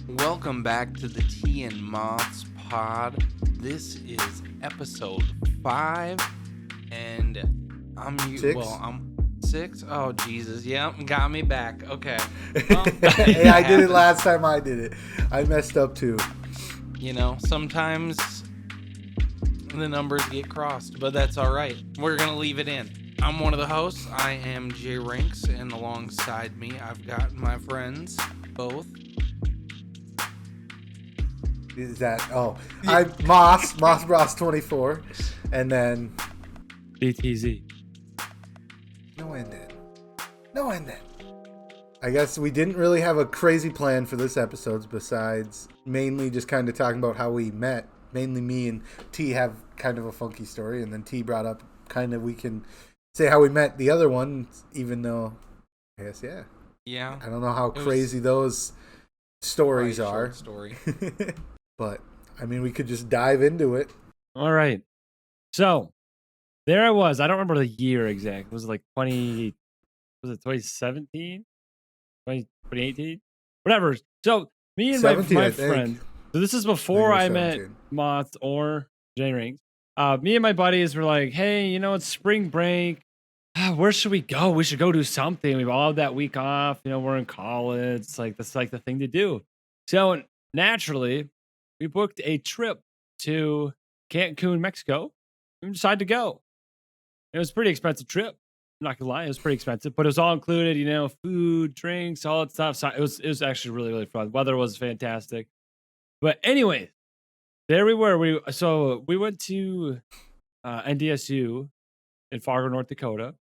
Welcome back to the Tea and Moths pod. This is episode 5, and I'm 6. Oh Jesus, yeah, got me back. Okay. Hey, I did it last time. I did it. I messed up too. You know, sometimes the numbers get crossed, but that's all right. We're gonna leave it in. I'm one of the hosts. I am JRinkz, and alongside me, I've got my friends both. Is that I'm Moss Bros 24, and then BTZ. no ending. I guess we didn't really have a crazy plan for this episode besides mainly just kind of talking about how we met. Mainly me and T have kind of a funky story, and then T brought up kind of we can say how we met the other one, even though I guess Yeah. I don't know how crazy those stories are. Story. But I mean, we could just dive into it. All right. So there I was. I don't remember the year exact. Was it like 2017? 2018? Whatever. So me and my friend. So this is before I met Moths or JRinkz. Me and my buddies were like, hey, it's spring break. Where should we go? We should go do something. We've all had that week off. We're in college. It's like that's like the thing to do. So naturally, we booked a trip to Cancun, Mexico. We decided to go. It was a pretty expensive trip. I'm not gonna lie, it was pretty expensive, but it was all included. Food, drinks, all that stuff. So it was actually really, really fun. Weather was fantastic. But anyway, there we were. We went to NDSU in Fargo, North Dakota,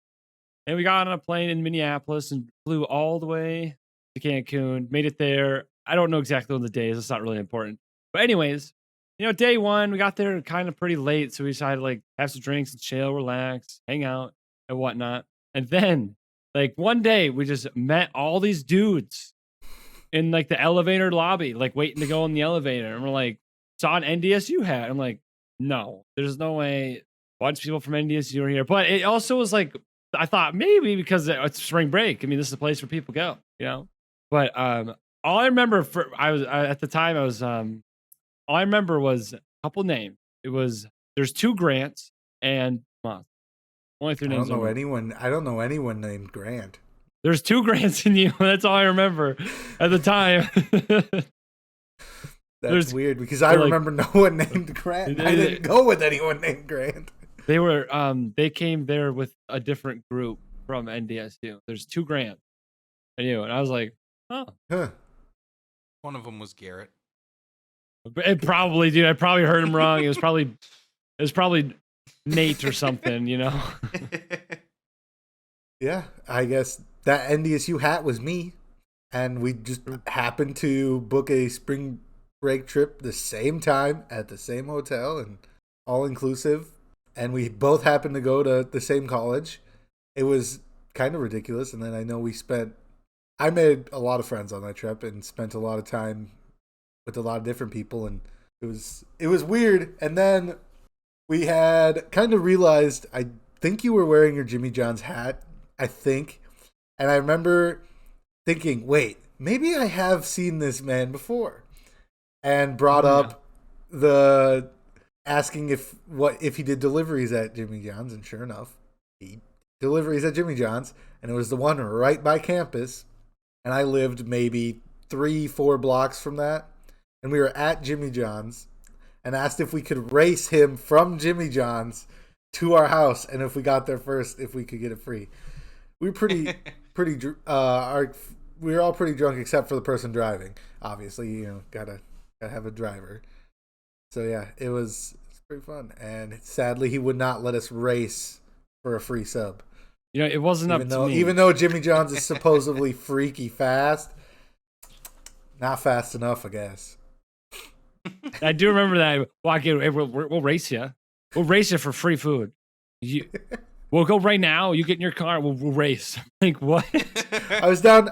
and we got on a plane in Minneapolis and flew all the way to Cancun. Made it there. I don't know exactly on the days. It's not really important. But anyways, day one, we got there kind of pretty late, so we decided to have some drinks and chill, relax, hang out, and whatnot. And then, one day, we just met all these dudes in the elevator lobby, waiting to go in the elevator. And we're saw an NDSU hat. I'm like, no, there's no way. A bunch of people from NDSU are here. But it also was I thought maybe because it's spring break. I mean, this is a place where people go, But all I remember at the time all I remember was a couple names. There's 2 Grants and Moth. Only 3 names. I don't know anyone named Grant. There's 2 Grants in you. That's all I remember at the time. That's weird because I remember no one named Grant. I didn't go with anyone named Grant. They came there with a different group from NDSU. There's 2 Grants. I knew, and I was like, oh. Huh. One of them was Garrett. It probably, dude. I probably heard him wrong. It was probably Nate or something, Yeah, I guess that NDSU hat was me, and we just happened to book a spring break trip the same time at the same hotel and all inclusive, and we both happened to go to the same college. It was kind of ridiculous, and then I know I made a lot of friends on that trip and spent a lot of time with a lot of different people, and it was weird. And then we had kind of realized, I think you were wearing your Jimmy John's hat, I think. And I remember thinking, wait, maybe I have seen this man before. And brought up the asking if he did deliveries at Jimmy John's, and sure enough, he deliveries at Jimmy John's, and it was the one right by campus. And I lived maybe 3-4 blocks from that. And we were at Jimmy John's and asked if we could race him from Jimmy John's to our house, and if we got there first, if we could get it free. We were we were all pretty drunk except for the person driving. Obviously, gotta have a driver. So yeah, it's pretty fun. And sadly, he would not let us race for a free sub. It wasn't up to me. Even though Jimmy John's is supposedly freaky fast, not fast enough, I guess. I do remember that. We'll race you. We'll race you for free food. We'll go right now. You get in your car. We'll race. What? I was down.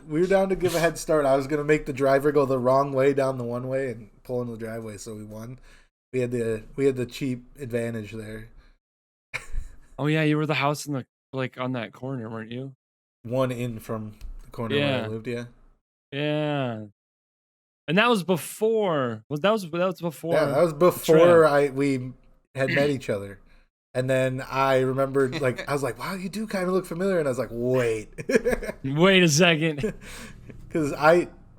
We were down to give a head start. I was gonna make the driver go the wrong way down the one way and pull into the driveway, so we won. We had the cheap advantage there. Oh yeah, you were the house in the on that corner, weren't you? One in from the corner where I lived. Yeah. Yeah. And that was before. That was before. Yeah, that was before we had met each other. And then I remembered, like, I was like, wow, you do kind of look familiar. And I was like, wait. Wait a second. Because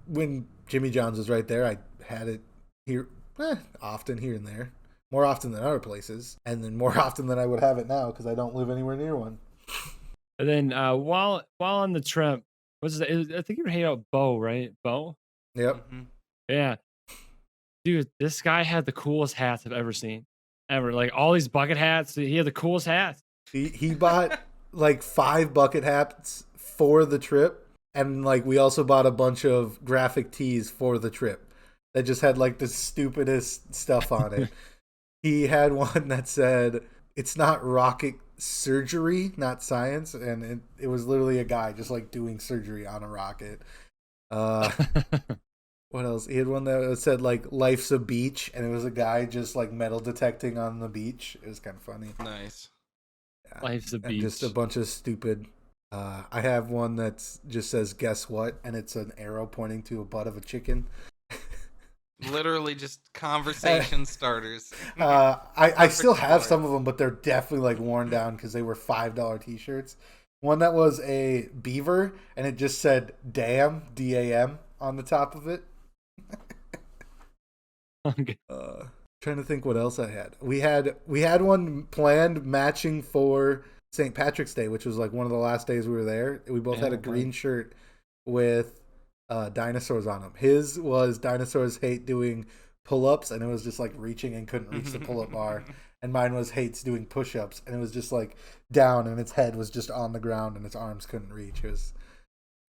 when Jimmy John's was right there, I had it here, often here and there. More often than other places. And then more often than I would have it now because I don't live anywhere near one. And then while on the trip, I think you were hanging out with Bo, right? Bo? Yep. Mm-hmm. Yeah. Dude, this guy had the coolest hats I've ever seen. Ever. Like all these bucket hats. He had the coolest hats. He bought like 5 bucket hats for the trip. And like we also bought a bunch of graphic tees for the trip that just had like the stupidest stuff on it. He had one that said, "It's not rocket surgery, not science," and it was literally a guy just like doing surgery on a rocket. What else? He had one that said like "Life's a beach," and it was a guy just like metal detecting on the beach. It was kind of funny. Nice. Yeah. Life's a beach. And just a bunch of stupid. I have one that just says "Guess what?" and it's an arrow pointing to a butt of a chicken. Literally just conversation starters. I still have some of them, but they're definitely like worn down because they were $5 t-shirts. One that was a beaver and it just said "damn" DAM on the top of it. Okay. Trying to think what else I had. We had one planned matching for St. Patrick's Day, which was like one of the last days we were there. We both had a green shirt with dinosaurs on them. His was dinosaurs hate doing pull-ups, and it was just like reaching and couldn't reach the pull-up bar. And mine was hates doing push-ups, and it was just like down, and its head was just on the ground, and its arms couldn't reach. It was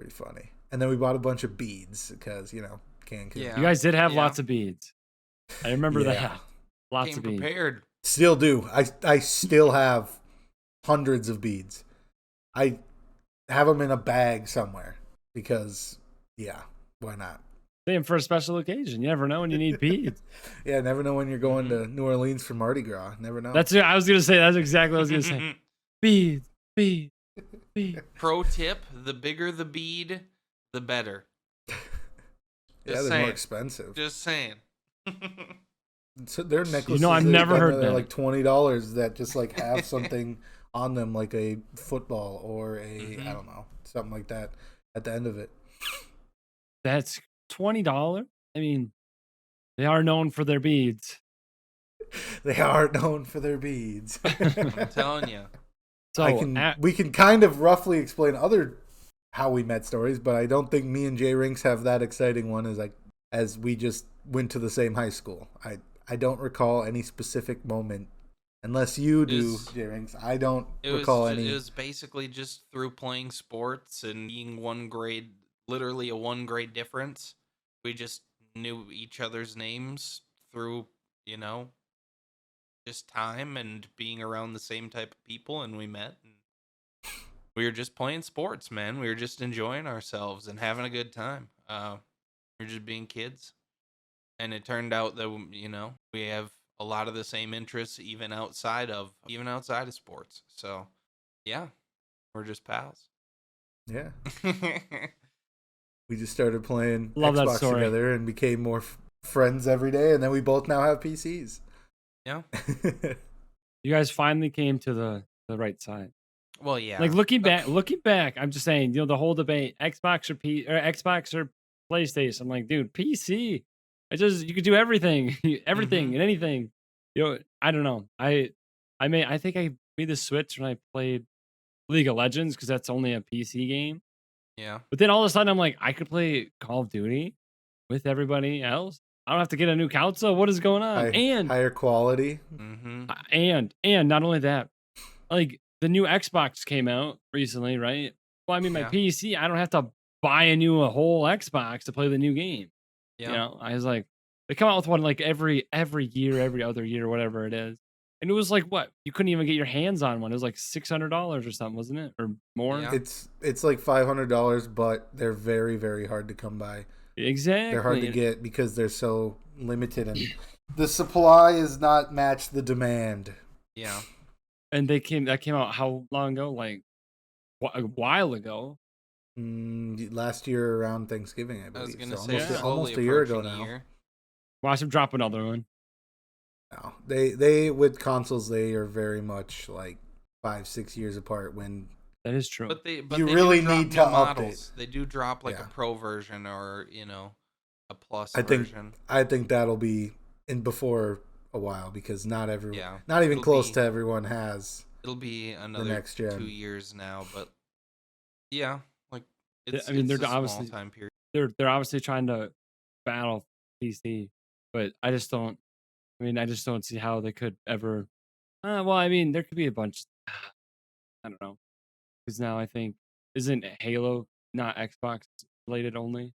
pretty funny. And then we bought a bunch of beads because Cancun. Yeah. You guys did have lots of beads. I remember that. Lots of beads. Prepared. Still do. I still have hundreds of beads. I have them in a bag somewhere because. Yeah, why not? Same for a special occasion. You never know when you need beads. Yeah, never know when you're going to New Orleans for Mardi Gras. Never know. That's what I was gonna say. That's exactly what I was gonna say. Beads. Pro tip: the bigger the bead, the better. Yeah, they're more expensive. Just saying. So their necklaces. I've never heard that. They're like $20 that just like have something on them, like a football or a I don't know, something like that at the end of it. That's $20. I mean, they are known for their beads. They are known for their beads. I'm telling you. So we can kind of roughly explain other how we met stories, but I don't think me and JRinkz have that exciting one as we just went to the same high school. I don't recall any specific moment. Unless you do, JRinkz. I don't recall any. It was basically just through playing sports and being one grade. Literally a 1 grade difference. We just knew each other's names through, just time and being around the same type of people, and we met. And we were just playing sports, man. We were just enjoying ourselves and having a good time. We were just being kids. And it turned out that, we have a lot of the same interests even outside of sports. So, yeah, we're just pals. Yeah. We just started playing Love Xbox together and became more friends every day, and then we both now have PCs. Yeah. You guys finally came to the right side. Well, yeah. Like looking back, I'm just saying, the whole debate, Xbox or PlayStation. I'm like, dude, PC. You could do everything, and anything. I don't know. I think I made the switch when I played League of Legends because that's only a PC game. Yeah. But then all of a sudden I'm like, I could play Call of Duty with everybody else. I don't have to get a new console. What is going on? And higher quality. Mm-hmm. And not only that, like the new Xbox came out recently, right? Well, I mean, my PC, I don't have to buy a whole Xbox to play the new game. Yeah. I was like, they come out with one like every year, every other year, whatever it is. And it was like, what? You couldn't even get your hands on one. It was like $600 or something, wasn't it? Or more? Yeah. It's like $500, but they're very, very hard to come by. Exactly. They're hard to get because they're so limited and the supply is not matched the demand. Yeah. And that came out how long ago? Like a while ago. Last year around Thanksgiving, I I was believe. gonna So say almost a year ago now. year. Watch him drop another one. No, they with consoles, they are very much like 5-6 years apart. When that is true, but they really do drop need new to models. update. They do drop like a pro version or a plus version. I think that'll be in before a while because not everyone, not even close to everyone has. It'll be another the next gen. 2 years now, but yeah, like it's they're a obviously small time period. They're obviously trying to battle PC, but I just don't. I mean, I just don't see how they could ever. Well, I mean, there could be a bunch. I don't know, because now I think isn't Halo not Xbox related only?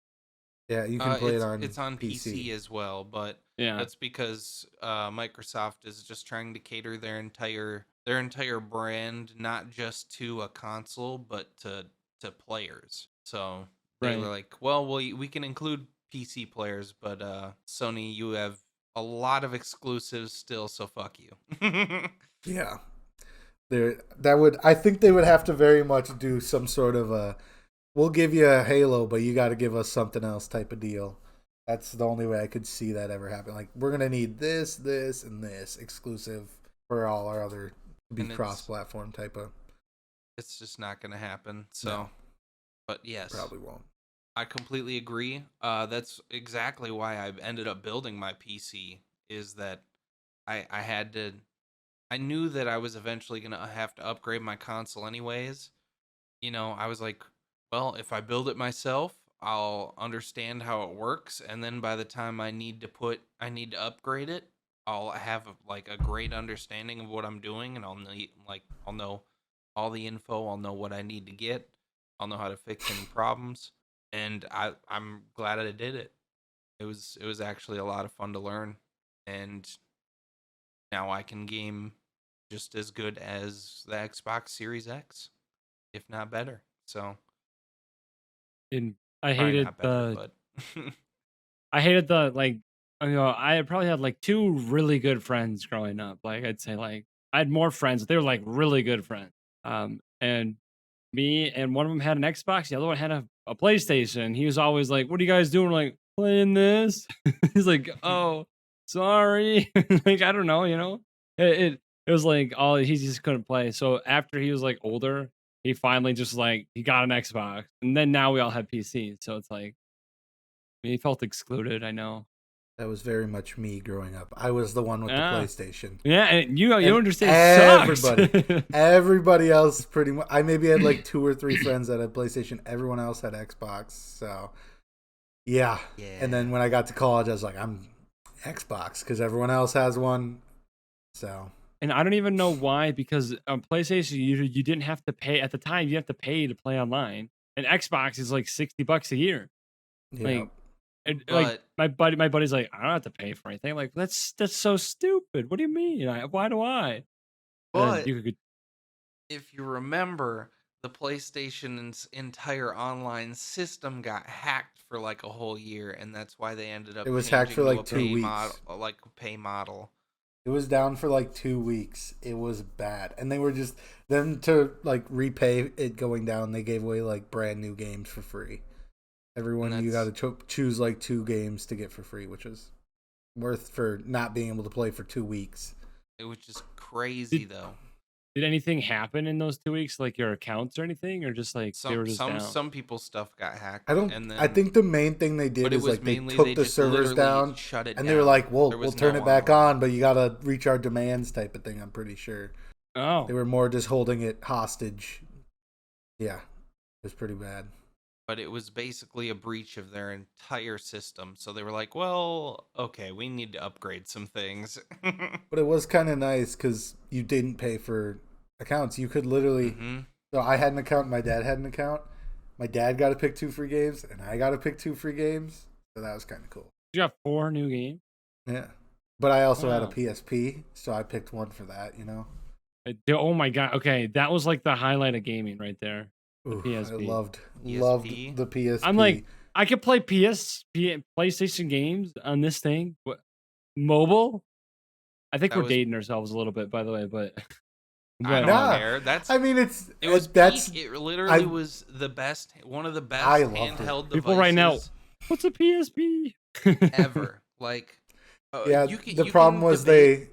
Yeah, you can play it on it's on PC as well, but that's because Microsoft is just trying to cater their entire brand not just to a console but to players. So they were like, well, we can include PC players, but Sony, you have a lot of exclusives still, so fuck you. Yeah. I think they would have to very much do some sort of a we'll give you a Halo, but you got to give us something else type of deal. That's the only way I could see that ever happen. Like, we're going to need this, this, and this exclusive for all our other cross-platform type of. It's just not going to happen. So, no. But yes. Probably won't. I completely agree. That's exactly why I ended up building my PC, is that I knew that I was eventually going to have to upgrade my console anyways. I was like, well, if I build it myself, I'll understand how it works, and then by the time I need to upgrade it, I'll have like a great understanding of what I'm doing, and I'll know all the info, I'll know what I need to get, I'll know how to fix any problems, and I'm glad I did it. It was actually a lot of fun to learn, and now I can game just as good as the Xbox Series X, if not better. So, and I hated but I hated I probably had like 2 really good friends growing up. Like, I'd say like I had more friends. They were like really good friends. And me and one of them had an Xbox. The other one had a PlayStation. He was always like, "What are you guys doing?" We're like, playing this. He's like, "Oh, sorry." Like, I don't know. It was like he just couldn't play. So after he was like older, he finally just like he got an Xbox, and then now we all have PCs. So it's like he felt excluded. I know. That was very much me growing up. I was the one with the PlayStation. Yeah, and you understand. Everybody else pretty much. I maybe had like 2 or 3 friends that had PlayStation. Everyone else had Xbox. So yeah. And then when I got to college, I was like, I'm Xbox because everyone else has one. So. And I don't even know why, because on PlayStation you didn't have to pay at the time. You have to pay to play online, and Xbox is like $60 a year. Yeah. Like, like my buddy's like, I don't have to pay for anything. Like, that's so stupid. What do you mean? Why do I? But if you remember, the PlayStation's entire online system got hacked for like a whole year, and that's why they ended up. It was hacked for like 2 weeks. Pay model. It was down for like 2 weeks. It was bad, and they were just then to like repay it going down. They gave away like brand new games for free. Everyone, you got to choose like 2 games to get for free, which was worth for not being able to play for 2 weeks. It was just crazy, though. Did anything happen in those 2 weeks, like your accounts or anything, or just like they were just down? Some people's stuff got hacked. I think the main thing they did is like they took the servers down, and they were like, "Well, we'll turn it back on, but you got to reach our demands," type of thing. I'm pretty sure. Oh, they were more just holding it hostage. Yeah, it was pretty bad. But it was basically a breach of their entire system. So they were like, well, okay, we need to upgrade some things. But it was kind of nice because you didn't pay for accounts. You could literally... So I had an account, my dad had an account. My dad got to pick 2 free games, and I got to pick 2 free games. So that was kind of cool. You got 4 new games? Yeah. But I also had a PSP, so I picked one for that, Oh my God. Okay, that was like the highlight of gaming right there. Ooh, PSP. I loved the PSP. I'm like, I could play PlayStation games on this thing. What, mobile? I think we're dating ourselves a little bit, by the way, but I don't care. That's. I mean, it was that's peak. It literally was the best. One of the best handheld devices. People right now. What's a PSP? Ever. Like. Yeah. The problem was they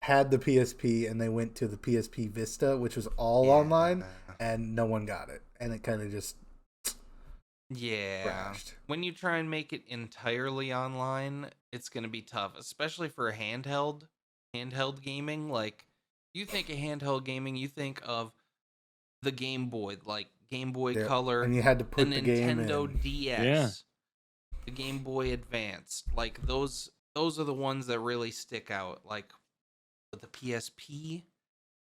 had the PSP and they went to the PSP Vista, which was all online, and no one got it, and it kind of just. Yeah. Crashed. When you try and make it entirely online, it's going to be tough, especially for a handheld gaming. Like, you think of handheld gaming, you think of the Game Boy, like Game Boy Color, and you had to put the Nintendo game in. DS, the Game Boy Advance. Like those are the ones that really stick out. Like, but the PSP,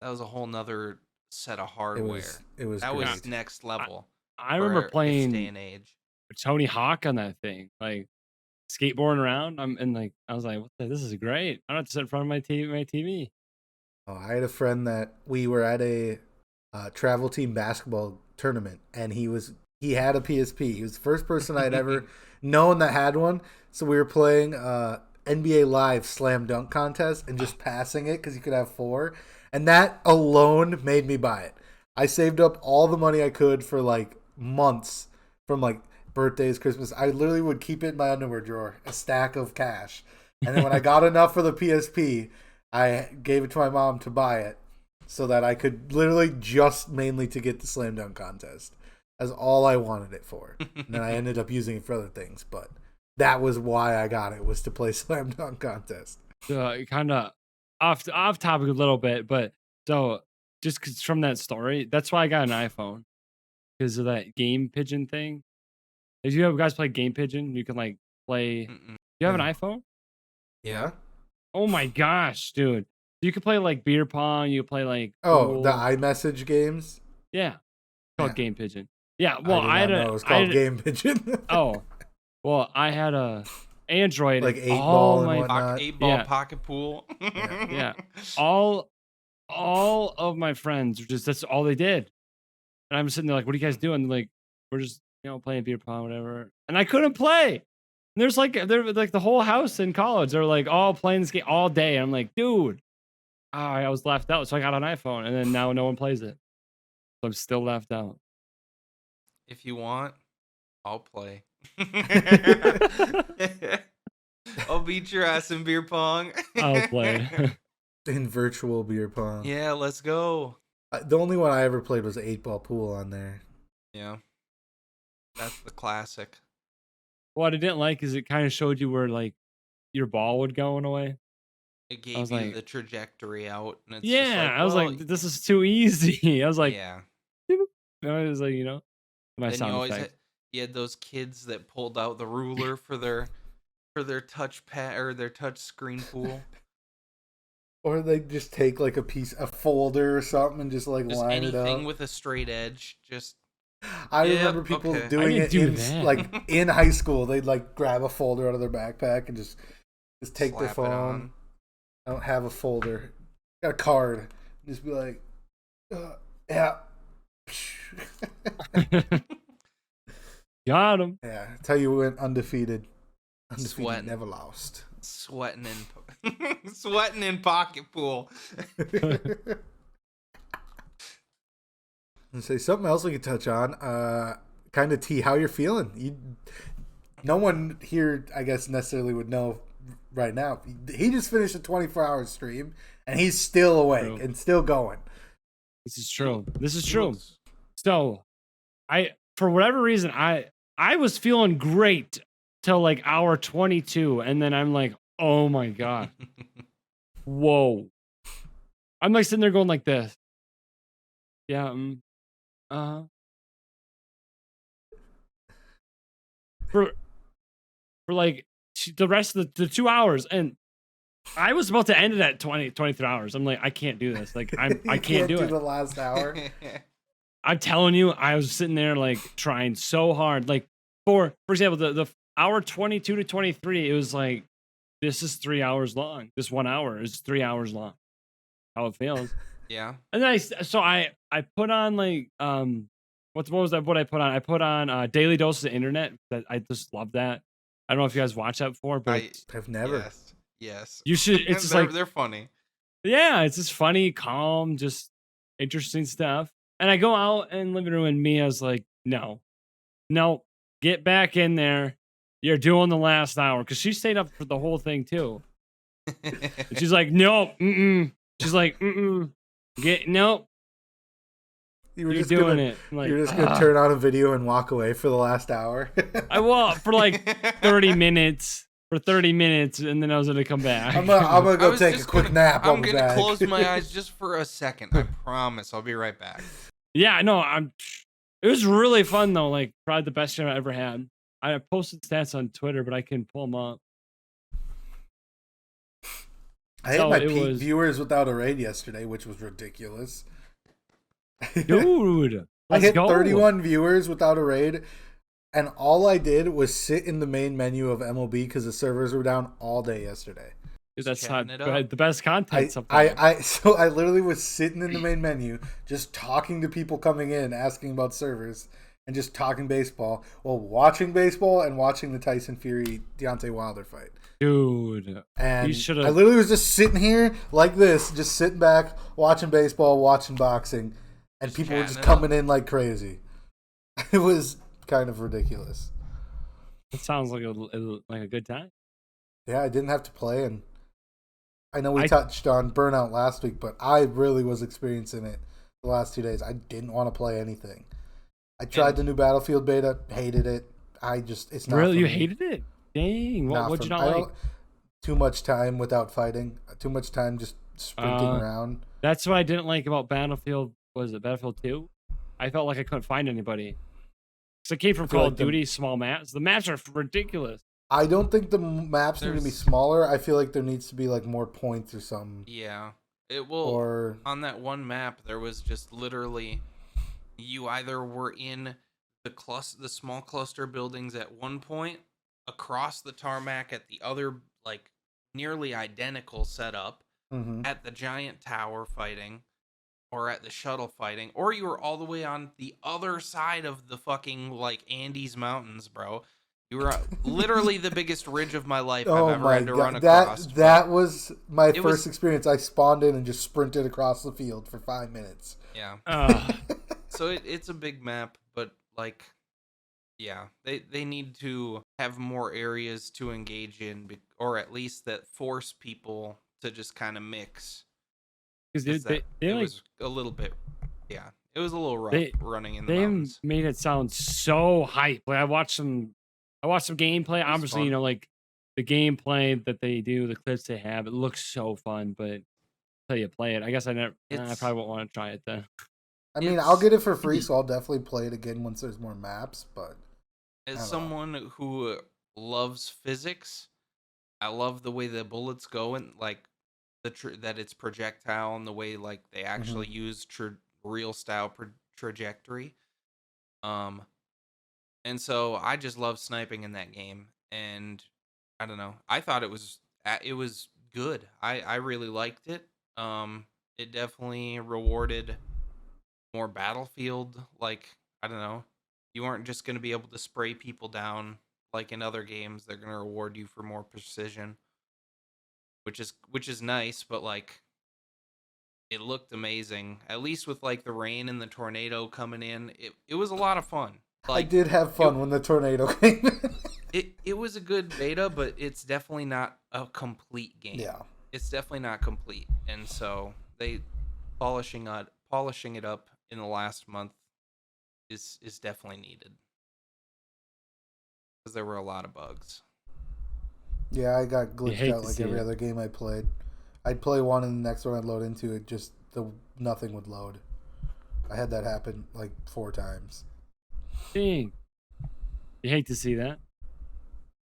that was a whole nother set of hardware. It was that great. was next level. I remember playing day and age. Tony Hawk on that thing, like skateboarding around. I was like, this is great. I don't have to sit in front of my TV. Oh, I had a friend that we were at a travel team basketball tournament, and he had a PSP. He was the first person I'd ever known that had one. So we were playing NBA Live Slam Dunk contest and just passing it because you could have 4, and that alone made me buy it. I saved up all the money I could for like months, from like birthdays, Christmas. I literally would keep it in my underwear drawer, a stack of cash. And then when I got enough for the PSP, I gave it to my mom to buy it so that I could literally just mainly to get the Slam Dunk contest. That's all I wanted it for. And then I ended up using it for other things, but that was why I got it, was to play Slam Dunk contest. Kind of off topic a little bit, but so just 'cause from that story, that's why I got an iPhone, because of that Game Pigeon thing. If you guys play Game Pigeon, you can like play. You have an iPhone? Yeah. Oh my gosh, dude! You can play like beer pong. You can play like the iMessage games. Yeah, it's called Game Pigeon. Yeah, well, I had it was called Game Pigeon. Oh, well, I had a Android, like 8-ball and whatnot. 8-ball pocket pool. Yeah, all of my friends were just, that's all they did, and I'm sitting there like, what are you guys doing? They're like, we're just playing beer pong, whatever. And I couldn't play. And they're like the whole house in college. They're like all playing this game all day. And I'm like, dude, I was left out. So I got an iPhone, and then now no one plays it. So I'm still left out. If you want, I'll play. I'll beat your ass in beer pong. I'll play. In virtual beer pong. Yeah, let's go. The only one I ever played was 8-ball pool on there. Yeah. That's the classic. What I didn't like is it kind of showed you where like your ball would go in a way. It gave you the trajectory out. And it's just like, I was like, this is too easy. I was like, yeah. I was like, my then sound effect. You had those kids that pulled out the ruler for their touch pad or their touch screen pool. Or they just take like a folder or something and just like line it up. Anything with a straight edge, just. I remember people doing it in high school. They'd like grab a folder out of their backpack and just take slap their phone. I don't have a folder. Got a card. Just be like, yeah. Got him. Yeah, that's how you went undefeated. Sweating. Never lost. Sweating in pocket pool. And say something else we could touch on. Kind of T, how you're feeling. No one here, I guess, necessarily would know right now. He just finished a 24-hour stream, and he's still awake and still going. This is true. So, for whatever reason, I was feeling great till like hour 22, and then I'm like, oh my god, whoa! I'm like sitting there going like this. Yeah. For like the rest of the 2 hours, and I was about to end it at 23 hours. I'm like, I can't do this. Like, I can't do it. The last hour. I'm telling you, I was sitting there like trying so hard. Like for example, the hour 22 to 23, it was like, this is 3 hours long. This 1 hour is 3 hours long. How it feels. Yeah. And then I put on like what was that? What I put on? I put on Daily Doses of Internet. That I just love that. I don't know if you guys watch that before, but I've never. Yes. You should. It's just like they're funny. Yeah, it's just funny, calm, just interesting stuff. And I go out in the living room, and Mia's like, no, get back in there. You're doing the last hour. Because she stayed up for the whole thing, too. And she's like, nope, She's like, nope. You're doing it. Like, you're just gonna turn on a video and walk away for the last hour. I will for like 30 minutes. For 30 minutes, and then I was gonna come back. I'm gonna go take a quick nap. I'm gonna close my eyes just for a second. I promise. I'll be right back. Yeah, no, it was really fun though. Like probably the best game I ever had. I posted stats on Twitter, but I can pull them up. I had my peak viewers without a raid yesterday, which was ridiculous. Dude, I hit 31 viewers without a raid. And all I did was sit in the main menu of MLB because the servers were down all day yesterday. Dude, that's not the best content. So I literally was sitting in the main menu, just talking to people coming in, asking about servers, and just talking baseball while watching baseball and watching the Tyson Fury Deontay Wilder fight. Dude, and I literally was just sitting here like this, just sitting back, watching baseball, watching boxing, and people were just coming in like crazy. It was kind of ridiculous. It sounds like a good time. Yeah, I didn't have to play, and I know we touched on burnout last week, but I really was experiencing it the last 2 days. I didn't want to play anything. I tried the new Battlefield beta, hated it. It's not really. You hated it? Dang! What'd you not like? Too much time without fighting. Too much time just sprinting around. That's what I didn't like about Battlefield. Was it Battlefield 2? I felt like I couldn't find anybody. So it came from Call of Duty, small maps. The maps are ridiculous. I don't think the maps need to be smaller. I feel like there needs to be like more points or something. Yeah. It will. Or on that one map, there was just literally, you either were in the small cluster buildings at one point, across the tarmac at the other, like nearly identical setup, at the giant tower fighting, or at the shuttle fighting, or you were all the way on the other side of the fucking like Andes Mountains, bro. You were literally the biggest ridge of my life I've ever had to run across. That was my first experience. I spawned in and just sprinted across the field for 5 minutes. Yeah. So it's a big map, but like, yeah, they need to have more areas to engage in, or at least that force people to just kind of mix. Because it was a little bit, yeah, it was a little rough running in the mountains. They made it sound so hype. Like I watched some gameplay. Obviously, fun. Like the gameplay that they do, the clips they have, it looks so fun. But until you play it, I guess I probably won't want to try it then. I mean, I'll get it for free, so I'll definitely play it again once there's more maps. But as someone who loves physics, I love the way the bullets go and like that it's projectile and the way like they actually use real style trajectory. And so I just love sniping in that game, and I don't know. I thought it was good. I really liked it. It definitely rewarded more Battlefield. Like, I don't know. You aren't just going to be able to spray people down like in other games. They're going to reward you for more precision, which is nice, but like it looked amazing. At least with like the rain and the tornado coming in, it was a lot of fun. Like, I did have fun when the tornado came. It was a good beta, but it's definitely not a complete game. Yeah, it's definitely not complete, and so they polishing it up in the last month is definitely needed because there were a lot of bugs. Yeah, I got glitched out like every other game I played. I'd play one and the next one I'd load into it, just nothing would load. I had that happen like 4 times. Dang. You hate to see that.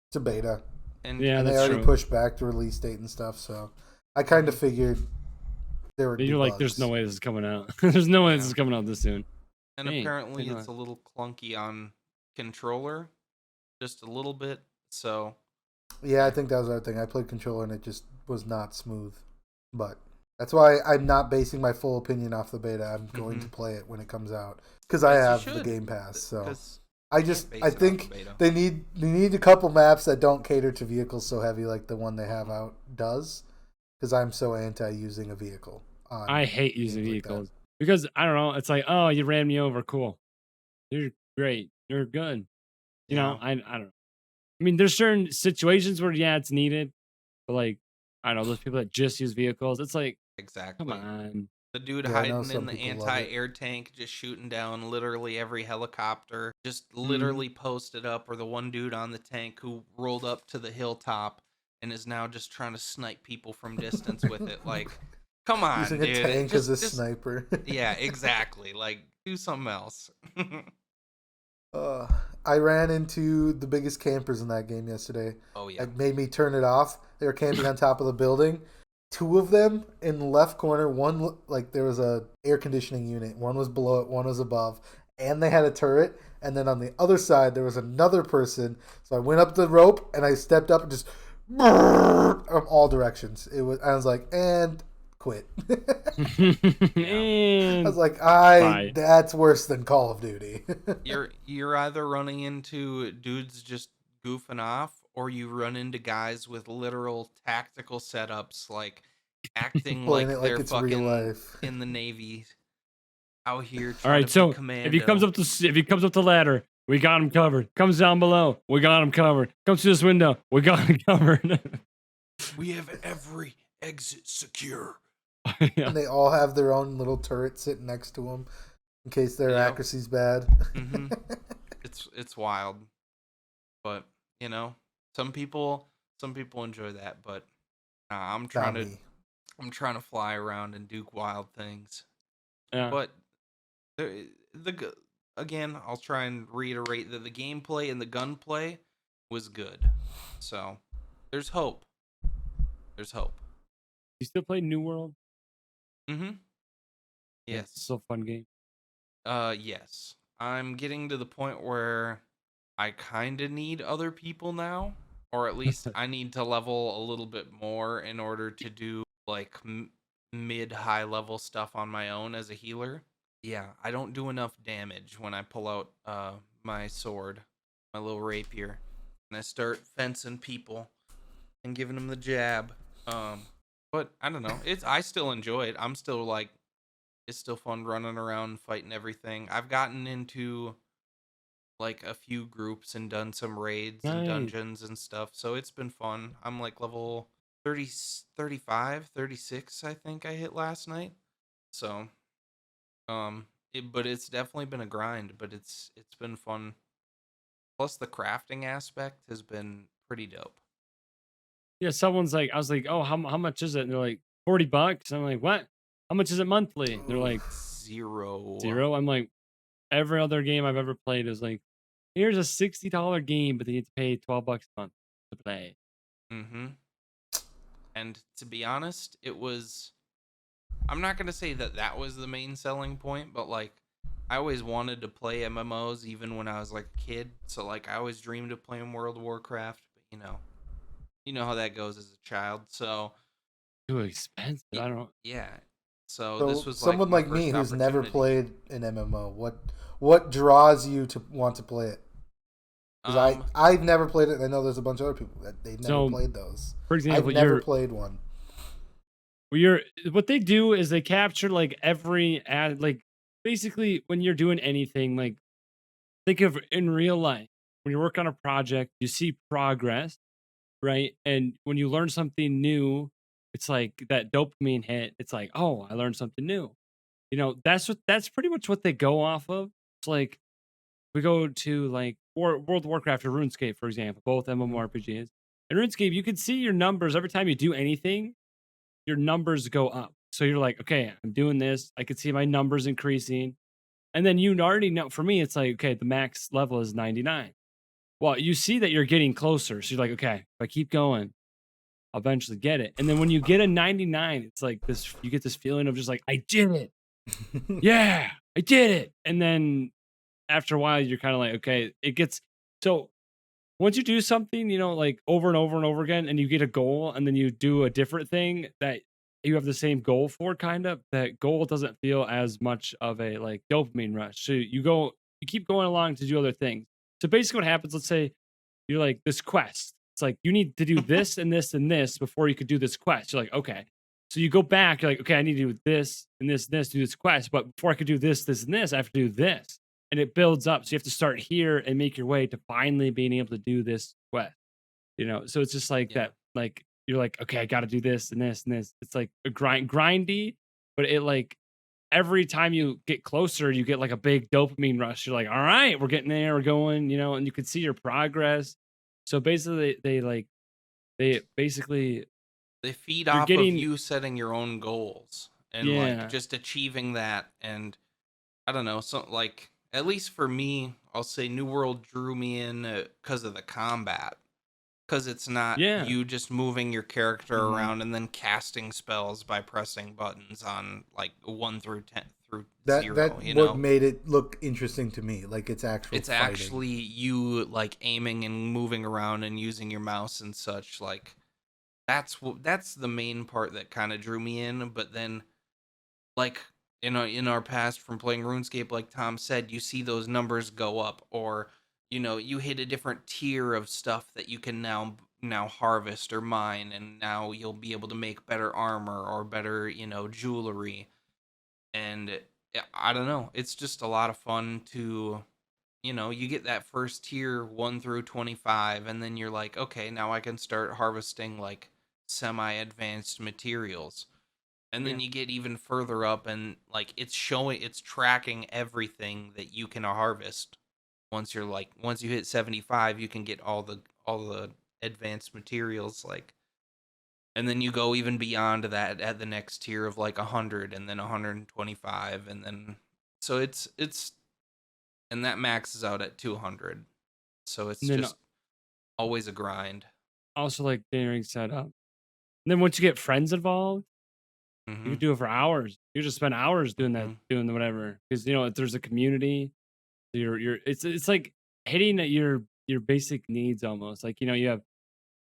It's a beta. And they already pushed back the release date and stuff, so I kind of figured there were You're like, there's no way this is coming out. There's no way this is coming out this soon. And apparently it's a little clunky on controller. Just a little bit, so... Yeah, I think that was the other thing. I played controller and it just was not smooth. But that's why I'm not basing my full opinion off the beta. I'm going to play it when it comes out because I have the Game Pass. So I think they need a couple maps that don't cater to vehicles so heavy like the one they have out does. Because I'm so anti using a vehicle. I hate using vehicles. because I don't know. It's like, oh, you ran me over. Cool. You're great. You're good. You know, Yeah, I don't know. I mean, there's certain situations where yeah, it's needed, but like I don't know, those people that just use vehicles, it's like, come exactly. on. The dude Yeah, I know hiding in some the people love it. anti-air tank, just shooting down literally every helicopter, just Mhm. literally posted up, or the one dude on the tank who rolled up to the hilltop and is now just trying to snipe people from distance with it. Like, come on, Using a dude. tank as a Just, sniper. yeah, exactly. Like, do something else. Uh, I ran into the biggest campers in that game yesterday. Oh yeah. It made me turn it off. They were camping on top of the building. Two of them in the left corner. One, like, there was a air conditioning unit. One was below it. One was above, and they had a turret. And then on the other side, there was another person. So I went up the rope and I stepped up and just from all directions. It was. I was like, and quit. Yeah. I was And like, bye. that's worse than Call of Duty. You're either running into dudes just goofing off, or you run into guys with literal tactical setups, like acting Playing like it like they're it's real fucking life. in the Navy out here All trying to right, be so if he comes commando. up to if he comes up the ladder, we got him covered. Comes down below, we got him covered. Comes through this window, we got him covered. We have every exit secure. Yeah. And they all have their own little turret sitting next to them in case their Yep. accuracy's bad. Mm-hmm. It's wild, but you know, some people enjoy that, but I'm trying Not to me. fly around and do wild things. Yeah. But again, I'll try and reiterate that the gameplay and the gunplay was good. So there's hope. There's hope. You still play New World? Mm-hmm. Yeah, it's Yes. still a fun game. Yes. I'm getting to the point where I kind of need other people now, or at least I need to level a little bit more in order to do like mid high level stuff on my own as a healer. Yeah, I don't do enough damage when I pull out my sword, my little rapier, and I start fencing people and giving them the jab. But I don't know. I still enjoy it. I'm still like, it's still fun running around fighting everything. I've gotten into like a few groups and done some raids and Nice. dungeons and stuff, so it's been fun. I'm like level 30, 35, 36, I think I hit last night. So but it's definitely been a grind, but it's been fun. Plus the crafting aspect has been pretty dope. Yeah, someone's like, I was like, oh, how much is it? And they're like, $40. I'm like, what? How much is it monthly? And they're like, Zero. 0. I'm like, every other game I've ever played is like, here's a $60 game, but they need to pay $12 a month to play. Mm-hmm. And to be honest, I'm not gonna say that was the main selling point, but like I always wanted to play MMOs even when I was like a kid. So like I always dreamed of playing World of Warcraft, but you know how that goes as a child. So Too expensive. I don't know. yeah. So this So was like someone my like me first who's never opportunity. played an MMO, what draws you to want to play it? Because Um, I've never played it, and I know there's a bunch of other people that they've never So, played those. for I've example, never played one. what they do is they capture like every ad, like basically when you're doing anything, like think of in real life when you work on a project, you see progress, right? And when you learn something new, it's like that dopamine hit. It's like, oh, I learned something new. You know, that's pretty much what they go off of. It's like we go to like World of Warcraft or RuneScape, for example, both Mhm. MMORPGs. In RuneScape, you can see your numbers every time you do anything. Your numbers go up. So you're like, okay, I'm doing this. I can see my numbers increasing. And then you already know, for me, it's like, okay, the max level is 99. Well, you see that you're getting closer. So you're like, okay, if I keep going, I'll eventually get it. And then when you get a 99, it's like this, you get this feeling of just like, I did it. Yeah, I did it. And then after a while, you're kind of like, okay, it gets so once you do something, like over and over and over again, and you get a goal, and then you do a different thing that you have the same goal for, kind of, that goal doesn't feel as much of a like dopamine rush. So you keep going along to do other things. So basically, what happens, let's say you're like this quest. It's like you need to do this and this and this before you could do this quest. You're like, okay. So you go back, you're like, okay, I need to do this and this and this, do this quest. But before I could do this, this, and this, I have to do this. And it builds up. So you have to start here and make your way to finally being able to do this quest. So it's just like that, like you're like, okay, I got to do this and this and this. It's like a grindy, but it like every time you get closer, you get like a big dopamine rush. You're like, all right, we're getting there, we're going, and you can see your progress. So basically, they basically they feed off of you setting your own goals and like just achieving that. And I don't know, so like at least for me, I'll say New World drew me in because of the combat. Because it's not you just moving your character around and then casting spells by pressing buttons on like 1 through 10 through 0. That's what made it look interesting to me. Like it's fighting. Actually you like aiming and moving around and using your mouse and such. Like that's the main part that kind of drew me in. But then, like in our past from playing RuneScape, like Tom said, you see those numbers go up, or you hit a different tier of stuff that you can now harvest or mine, and now you'll be able to make better armor or better, jewelry. And I don't know, it's just a lot of fun to, you get that first tier 1 through 25, and then you're like, okay, now I can start harvesting like semi-advanced materials. And then you get even further up, and like it's tracking everything that you can harvest. Once you hit 75, you can get all the advanced materials, like, and then you go even beyond that at the next tier of like 100, and then 125, and then so it's and that maxes out at 200. So it's just always a grind. Also, like JRinkz said, and then once you get friends involved, you can do it for hours. You just spend hours doing that, doing the whatever, because if there's a community. It's like hitting at your basic needs almost. Like you have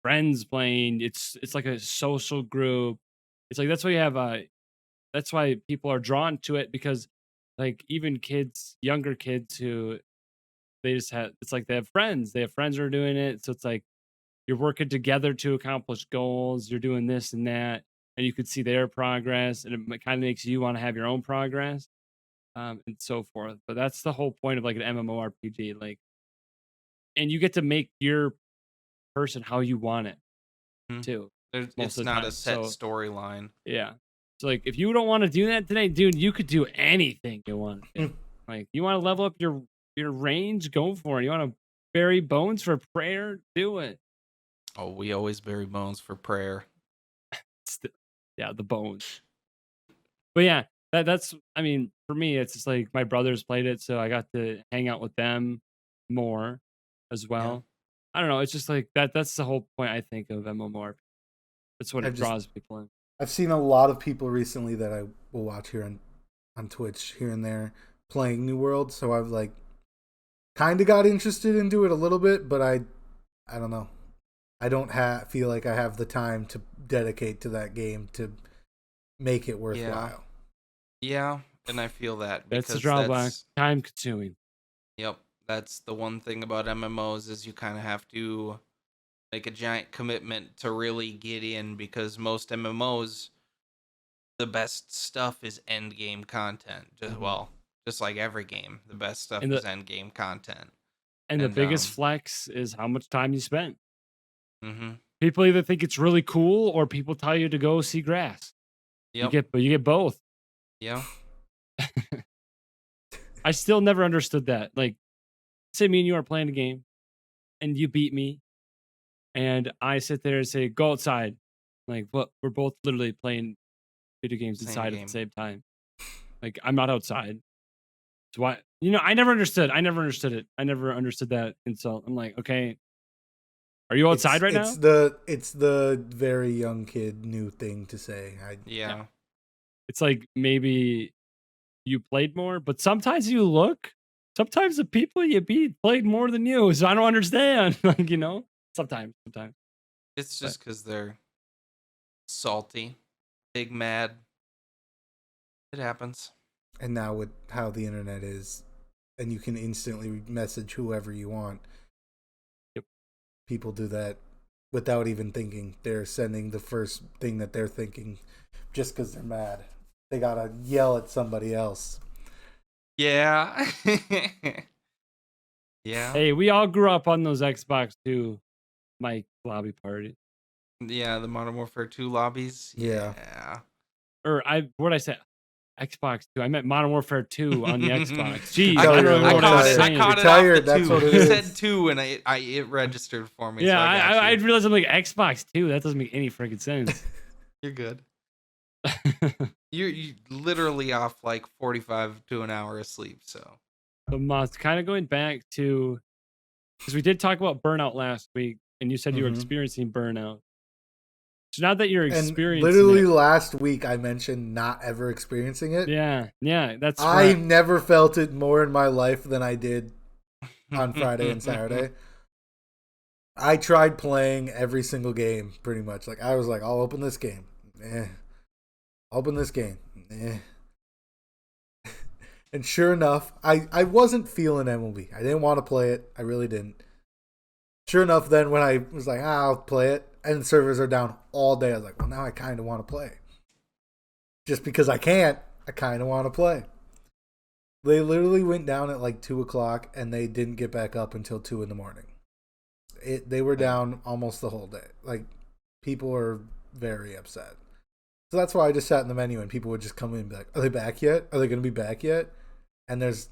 friends playing. It's like a social group. It's like that's why you have that's why people are drawn to it, because like even younger kids who they just have, it's like they have friends who are doing it. So it's like you're working together to accomplish goals. You're doing this and that, and you could see their progress, and it kind of makes you want to have your own progress. And so forth. But that's the whole point of like an MMORPG. Like, and you get to make your person how you want it too. It's not a set storyline. Yeah. So like, if you don't want to do that today, dude, you could do anything you want to do. Like, you want to level up your range, go for it. You want to bury bones for prayer, do it. Oh, we always bury bones for prayer. Yeah, the bones. But yeah, that's, I mean, for me, it's just like my brothers played it, so I got to hang out with them more as well. I don't know. It's just like that's the whole point, I think, of MMORPG. That's what it draws people in. I've seen a lot of people recently that I will watch here on Twitch here and there playing New World, so I've like kind of got interested into it a little bit, but I don't know. I don't feel like I have the time to dedicate to that game to make it worthwhile. Yeah, and I feel that. That's the drawback. Time consuming. Yep. That's the one thing about MMOs is you kind of have to make a giant commitment to really get in, because most MMOs, the best stuff is end game content. Just like every game, the best stuff is end game content. And the biggest flex is how much time you spent. People either think it's really cool, or people tell you to go see grass. Yep. You get both. Yeah. I still never understood that. Like, say me and you are playing a game, and you beat me, and I sit there and say, "Go outside." Like, what? We're both literally playing video games inside at the same time. Like, I'm not outside. So why? I never understood. I never understood it. I never understood that insult. I'm like, okay, are you outside right now? It's the very young kid new thing to say. Yeah. It's like maybe you played more, but sometimes sometimes the people you beat played more than you. So I don't understand. Like, sometimes. It's just because they're salty, big mad. It happens. And now with how the internet is, and you can instantly message whoever you want. Yep. People do that without even thinking. They're sending the first thing that they're thinking just because they're mad. They gotta yell at somebody else. Yeah. Yeah. Hey, we all grew up on those Xbox 2 mic lobby parties. Yeah, the Modern Warfare 2 lobbies. Yeah. Or what I said, Xbox 2. I meant Modern Warfare 2 on the Xbox. Jeez, I I don't know caught what I was it. saying. I caught it Tired, off the that's 2. what it You is. said 2 and it registered for me. Yeah, so I got you. realized I'm like Xbox 2. That doesn't make any freaking sense. You're good. You're literally off like 45 to an hour of sleep. So Moths, kind of going back to, because we did talk about burnout last week, and you said you were experiencing burnout. So now that you're experiencing literally it, last week I mentioned not ever experiencing it. Yeah, that's I right. never felt it more in my life than I did on Friday and Saturday. I tried playing every single game pretty much. Like I was like, I'll open this game. Open this game. And sure enough, I wasn't feeling MLB. I didn't want to play it. I really didn't. Sure enough, then when I was like, I'll play it, and the servers are down all day, I was like, well, now I kind of want to play. Just because I can't, I kind of want to play. They literally went down at like 2 o'clock, and they didn't get back up until 2 in the morning. They were down almost the whole day. Like, people are very upset. So that's why I just sat in the menu, and people would just come in and be like, are they back yet? Are they going to be back yet? And there's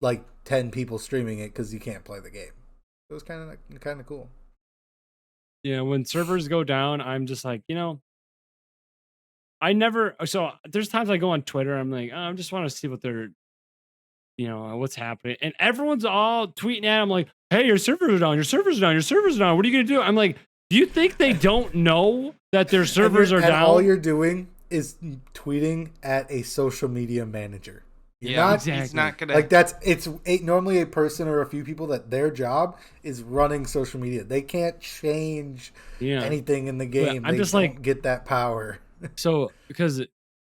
like 10 people streaming it because you can't play the game. It was kind of cool. Yeah, when servers go down, I'm just like, so there's times I go on Twitter, I'm like, I just want to see what they're, what's happening. And everyone's all tweeting at them like, hey, your servers are down, your servers are down, your servers are down. What are you going to do? I'm like, do you think they don't know that their servers are down? All you're doing is tweeting at a social media manager. He's not gonna like normally a person or a few people that their job is running social media. They can't change anything in the game. I'm just don't get that power. So because,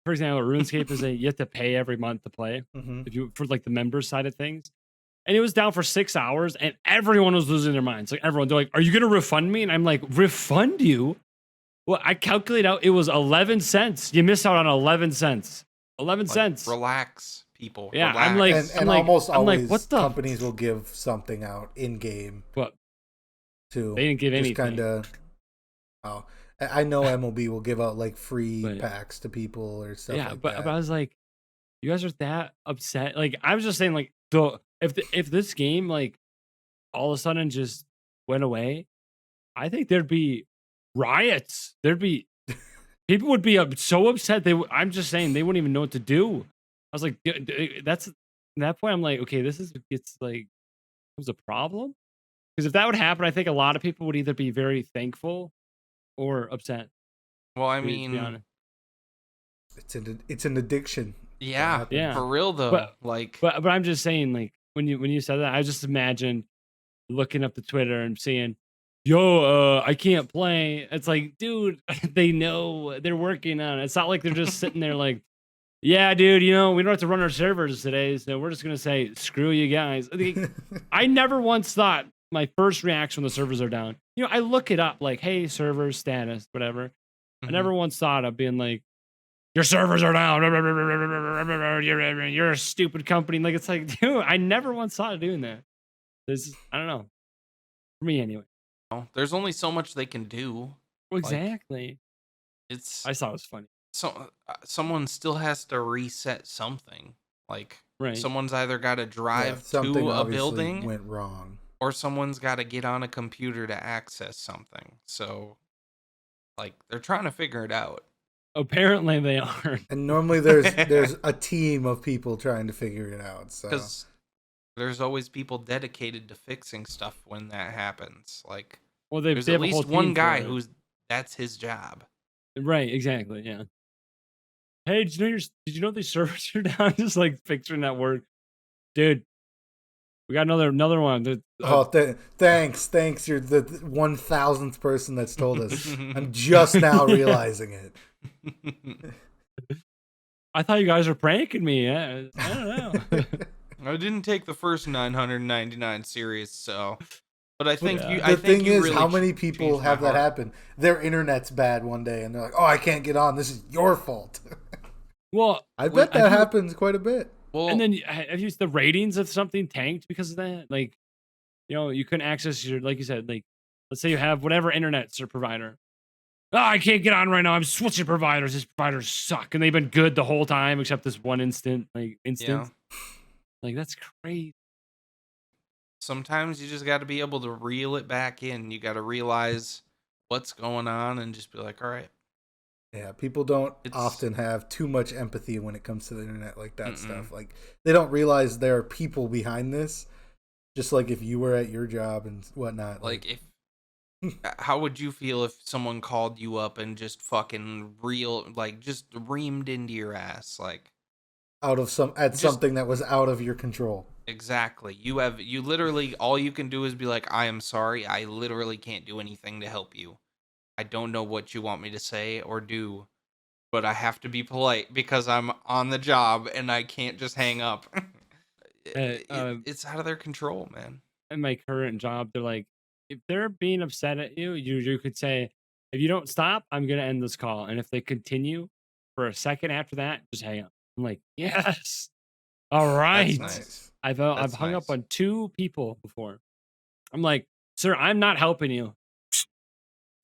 for example, RuneScape is you have to pay every month to play if you for like the member side of things, and it was down for 6 hours, and everyone was losing their minds. Like they're like, "Are you gonna refund me?" And I'm like, "Refund you?" Well, I calculate out it was 11 cents. You missed out on 11 cents. 11 cents. Relax. People. Yeah, relax. I'm like, and almost always, what the companies will give something out in game. What? Too. They didn't give anything. Kind of. Oh, I know MLB will give out like free packs to people or stuff. Yeah, like but that. I was like, you guys are that upset. Like I was just saying, like, if this game like all of a sudden just went away, I think there'd be riots. There'd be people would be so upset. I'm just saying they wouldn't even know what to do. I was like, that's at that point. I'm like, okay, it's like, it was a problem. Because if that would happen, I think a lot of people would either be very thankful or upset. Well, I mean, it's an addiction. Yeah, for real though. But I'm just saying, like when you said that, I just imagined looking up the Twitter and seeing, yo, I can't play. It's like, dude, they know they're working on it. It's not like they're just sitting there like, yeah, dude, we don't have to run our servers today, so we're just going to say, screw you guys. I never once thought my first reaction when the servers are down, I look it up like, hey, server status, whatever. I never once thought of being like, your servers are down. You're a stupid company. Like, it's like, dude, I never once thought of doing that. I don't know. For me, anyway. There's only so much they can do. Exactly. I thought it was funny. So someone still has to reset something. Like someone's either got to drive to a building went wrong, or someone's got to get on a computer to access something. So like they're trying to figure it out. Apparently they are. And normally there's a team of people trying to figure it out. So because there's always people dedicated to fixing stuff when that happens. Like, well, there's at least one guy that's his job. Right. Exactly. Yeah. Hey, did you know these servers are down? Just like picturing that word, dude. We got another one. Thanks. You're the 1,000th person that's told us. I'm just now realizing it. I thought you guys were pranking me. I don't know. I didn't take the first 999 serious, so But I think Yeah. The thing is, really how many people changed my have that heart. happen? Their internet's bad one day, and they're like, "Oh, I can't get on. This is your fault." Well, I bet that happens quite a bit. Well, and then have you the ratings of something tanked because of that? Like, you couldn't access your, like you said, like, let's say you have whatever internet provider. Oh, I can't get on right now. I'm switching providers. These providers suck, and they've been good the whole time except this one instance. yeah. Like, that's crazy. Sometimes you just got to be able to reel it back in. You got to realize what's going on and just be like, all right. Yeah, people don't often have too much empathy when it comes to the internet, like that Mm-mm. stuff. Like, they don't realize there are people behind this. Just like if you were at your job and whatnot. Like if how would you feel if someone called you up and just fucking just reamed into your ass, like out of something that was out of your control? Exactly. You literally, all you can do is be like, I am sorry. I literally can't do anything to help you. I don't know what you want me to say or do, but I have to be polite because I'm on the job and I can't just hang up. It's out of their control, man. In my current job, they're like, if they're being upset at you, you could say, if you don't stop, I'm gonna end this call. And if they continue for a second after that, just hang up. I'm like, yes. All right. That's nice. I've hung up nice. on 2 people before. I'm like, sir, I'm not helping you.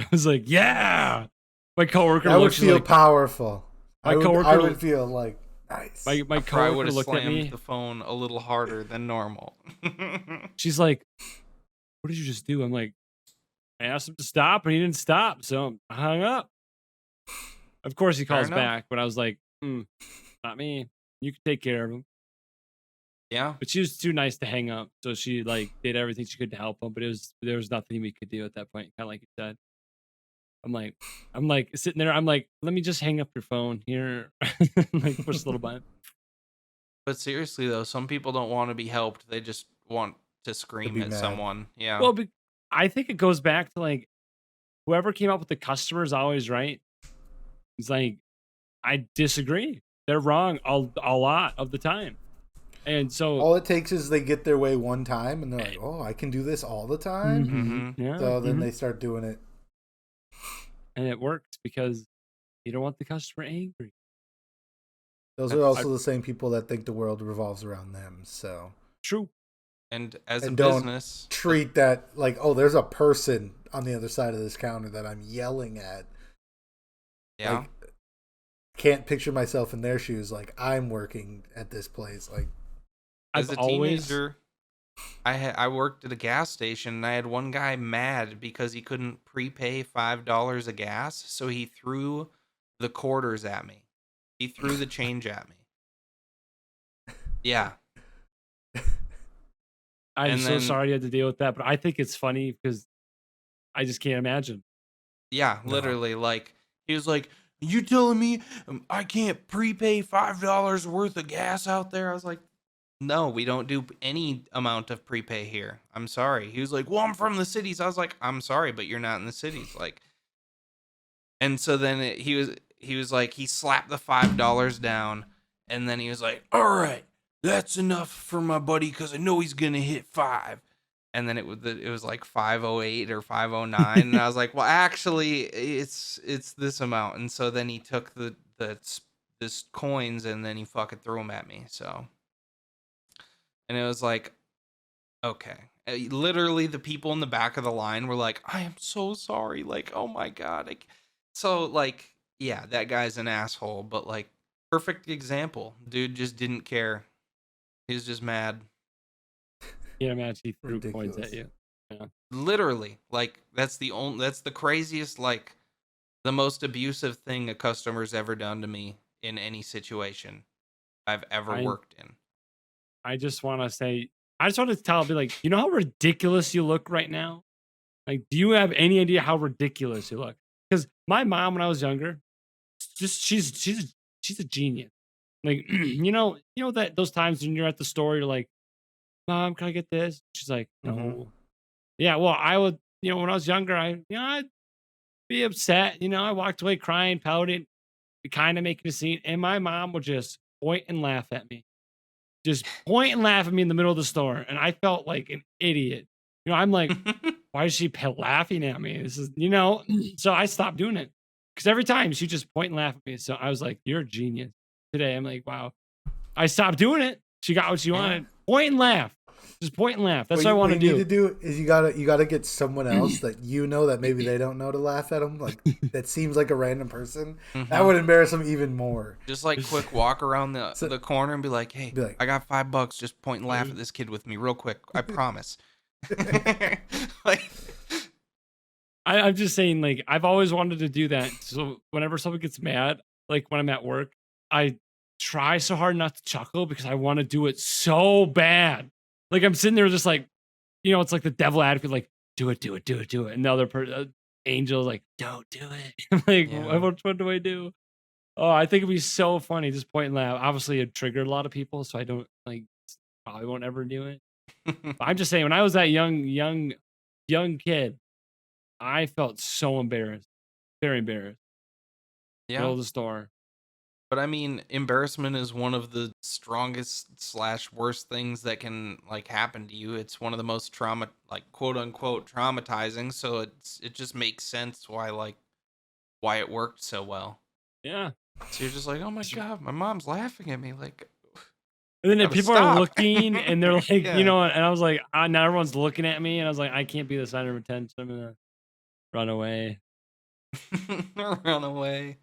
I was like, yeah. My coworker I would looks feel like powerful. My I coworker would feel like nice. my I probably coworker would have looked at me. slammed the phone a little harder than normal. She's like, what did you just do? I'm like, I asked him to stop and he didn't stop, so I hung up. Of course he calls back, but I was like, not me. You can take care of him. Yeah. But she was too nice to hang up, so she did everything she could to help him, but there was nothing we could do at that point, kind of like you said. I'm like sitting there, I'm like, let me just hang up your phone here. Like, push a little button. But seriously though, some people don't want to be helped. They just want to scream at someone. Yeah. Well, I think it goes back to like whoever came up with the customer is always right. It's like, I disagree. They're wrong a lot of the time. And so all it takes is they get their way one time and they're like, oh, I can do this all the time. Mm-hmm. Yeah. So then they start doing it. And it works because you don't want the customer angry. Those are also the same people that think the world revolves around them. So true. And as a don't business, treat that like, oh, there's a person on the other side of this counter that I'm yelling at. Yeah. Like, can't picture myself in their shoes. Like, I'm working at this place. Like, as a teenager, I worked at a gas station and I had one guy mad because he couldn't prepay $5 of gas, so he threw the quarters at me. He threw the change at me. Yeah. I'm so sorry you had to deal with that, but I think it's funny because I just can't imagine. Yeah, literally. Like, he was like, you telling me I can't prepay $5 worth of gas out there? I was like, no, we don't do any amount of prepay here. I'm sorry. He was like, well, I'm from the cities. I was like, I'm sorry, but you're not in the cities. Like, and so then he was like, he slapped the $5 down, and then he was like, all right, that's enough for my buddy because I know he's gonna hit 5. And then it was like 508 or 509, and I was like, well, actually, it's this amount. And so then he took this coins and then he fucking threw them at me. So, and it was like, okay, literally the people in the back of the line were like, I am so sorry, like, oh my god. So like, yeah, that guy's an asshole, but like, perfect example. Dude just didn't care. He was just mad. Can't imagine he threw coins at you. Yeah. Literally, like, that's the craziest, like, the most abusive thing a customer's ever done to me in any situation I've ever worked in. I just want to tell, be like, you know how ridiculous you look right now? Like, do you have any idea how ridiculous you look? Because my mom, when I was younger, she's a genius. Like, you know that those times when you're at the store, you're like, Mom, can I get this? She's like, no. Mm-hmm. Yeah, well, I would, when I was younger, I'd be upset. I walked away crying, pouting, kind of making a scene. And my mom would just point and laugh at me. Just point and laugh at me in the middle of the store. And I felt like an idiot. I'm like, why is she laughing at me? This is, so I stopped doing it because every time she just point and laugh at me. So I was like, you're a genius. Today, I'm like, wow. I stopped doing it. She got what she wanted. Point and laugh. Just point and laugh. That's what I want to do. What you need to do is you gotta get someone else that that maybe they don't know to laugh at them. Like that seems like a random person. That would embarrass them even more. Just like quick walk around the corner and be like, hey, I got $5. Just point and laugh at this kid with me real quick. I promise. I'm just saying, like, I've always wanted to do that. So whenever someone gets mad, like when I'm at work, I try so hard not to chuckle because I want to do it so bad. Like I'm sitting there just like, it's like the devil advocate, like, do it. And the other angel's like, don't do it. I'm like, what do I do? Oh, I think it'd be so funny. Just point and laugh. Obviously, it triggered a lot of people, so I don't probably won't ever do it. But I'm just saying, when I was that young kid, I felt so embarrassed, very embarrassed. Yeah. Go to the store. But I mean, embarrassment is one of the strongest / worst things that can happen to you. It's one of the most quote unquote traumatizing. So it just makes sense why it worked so well. Yeah. So you're just like, oh my God, my mom's laughing at me. Like, and then people are looking and they're like, and I was like, now everyone's looking at me. And I was like, I can't be the center of attention. I'm going to run away. Run away.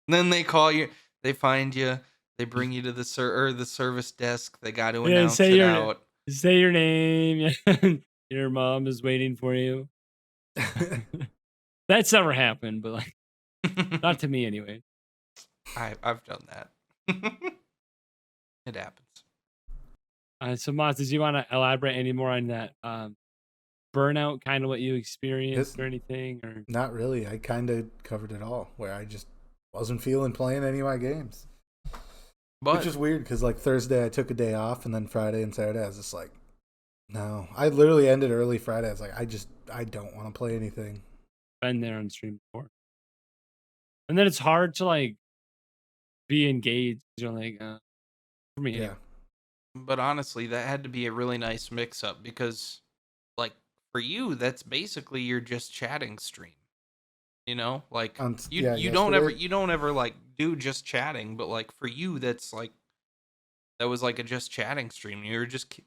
Then they call you, they find you, they bring you to the service desk. They got to announce it out. Say your name. Your mom is waiting for you. That's never happened, but not to me anyway. I've done that. It happens. So Moths, did you want to elaborate any more on that burnout, kind of what you experienced or anything? Or not really. I kind of covered it all, where I just wasn't feeling playing any of my games. Which is weird because Thursday I took a day off, and then Friday and Saturday I was just like, no. I literally ended early Friday. I was like, I don't want to play anything. Been there on stream before. And then it's hard to be engaged. You're like, for me. Yeah. But honestly, that had to be a really nice mix up because for you, that's basically your just chatting stream. You don't ever do just chatting, but for you, that was a just chatting stream. You were just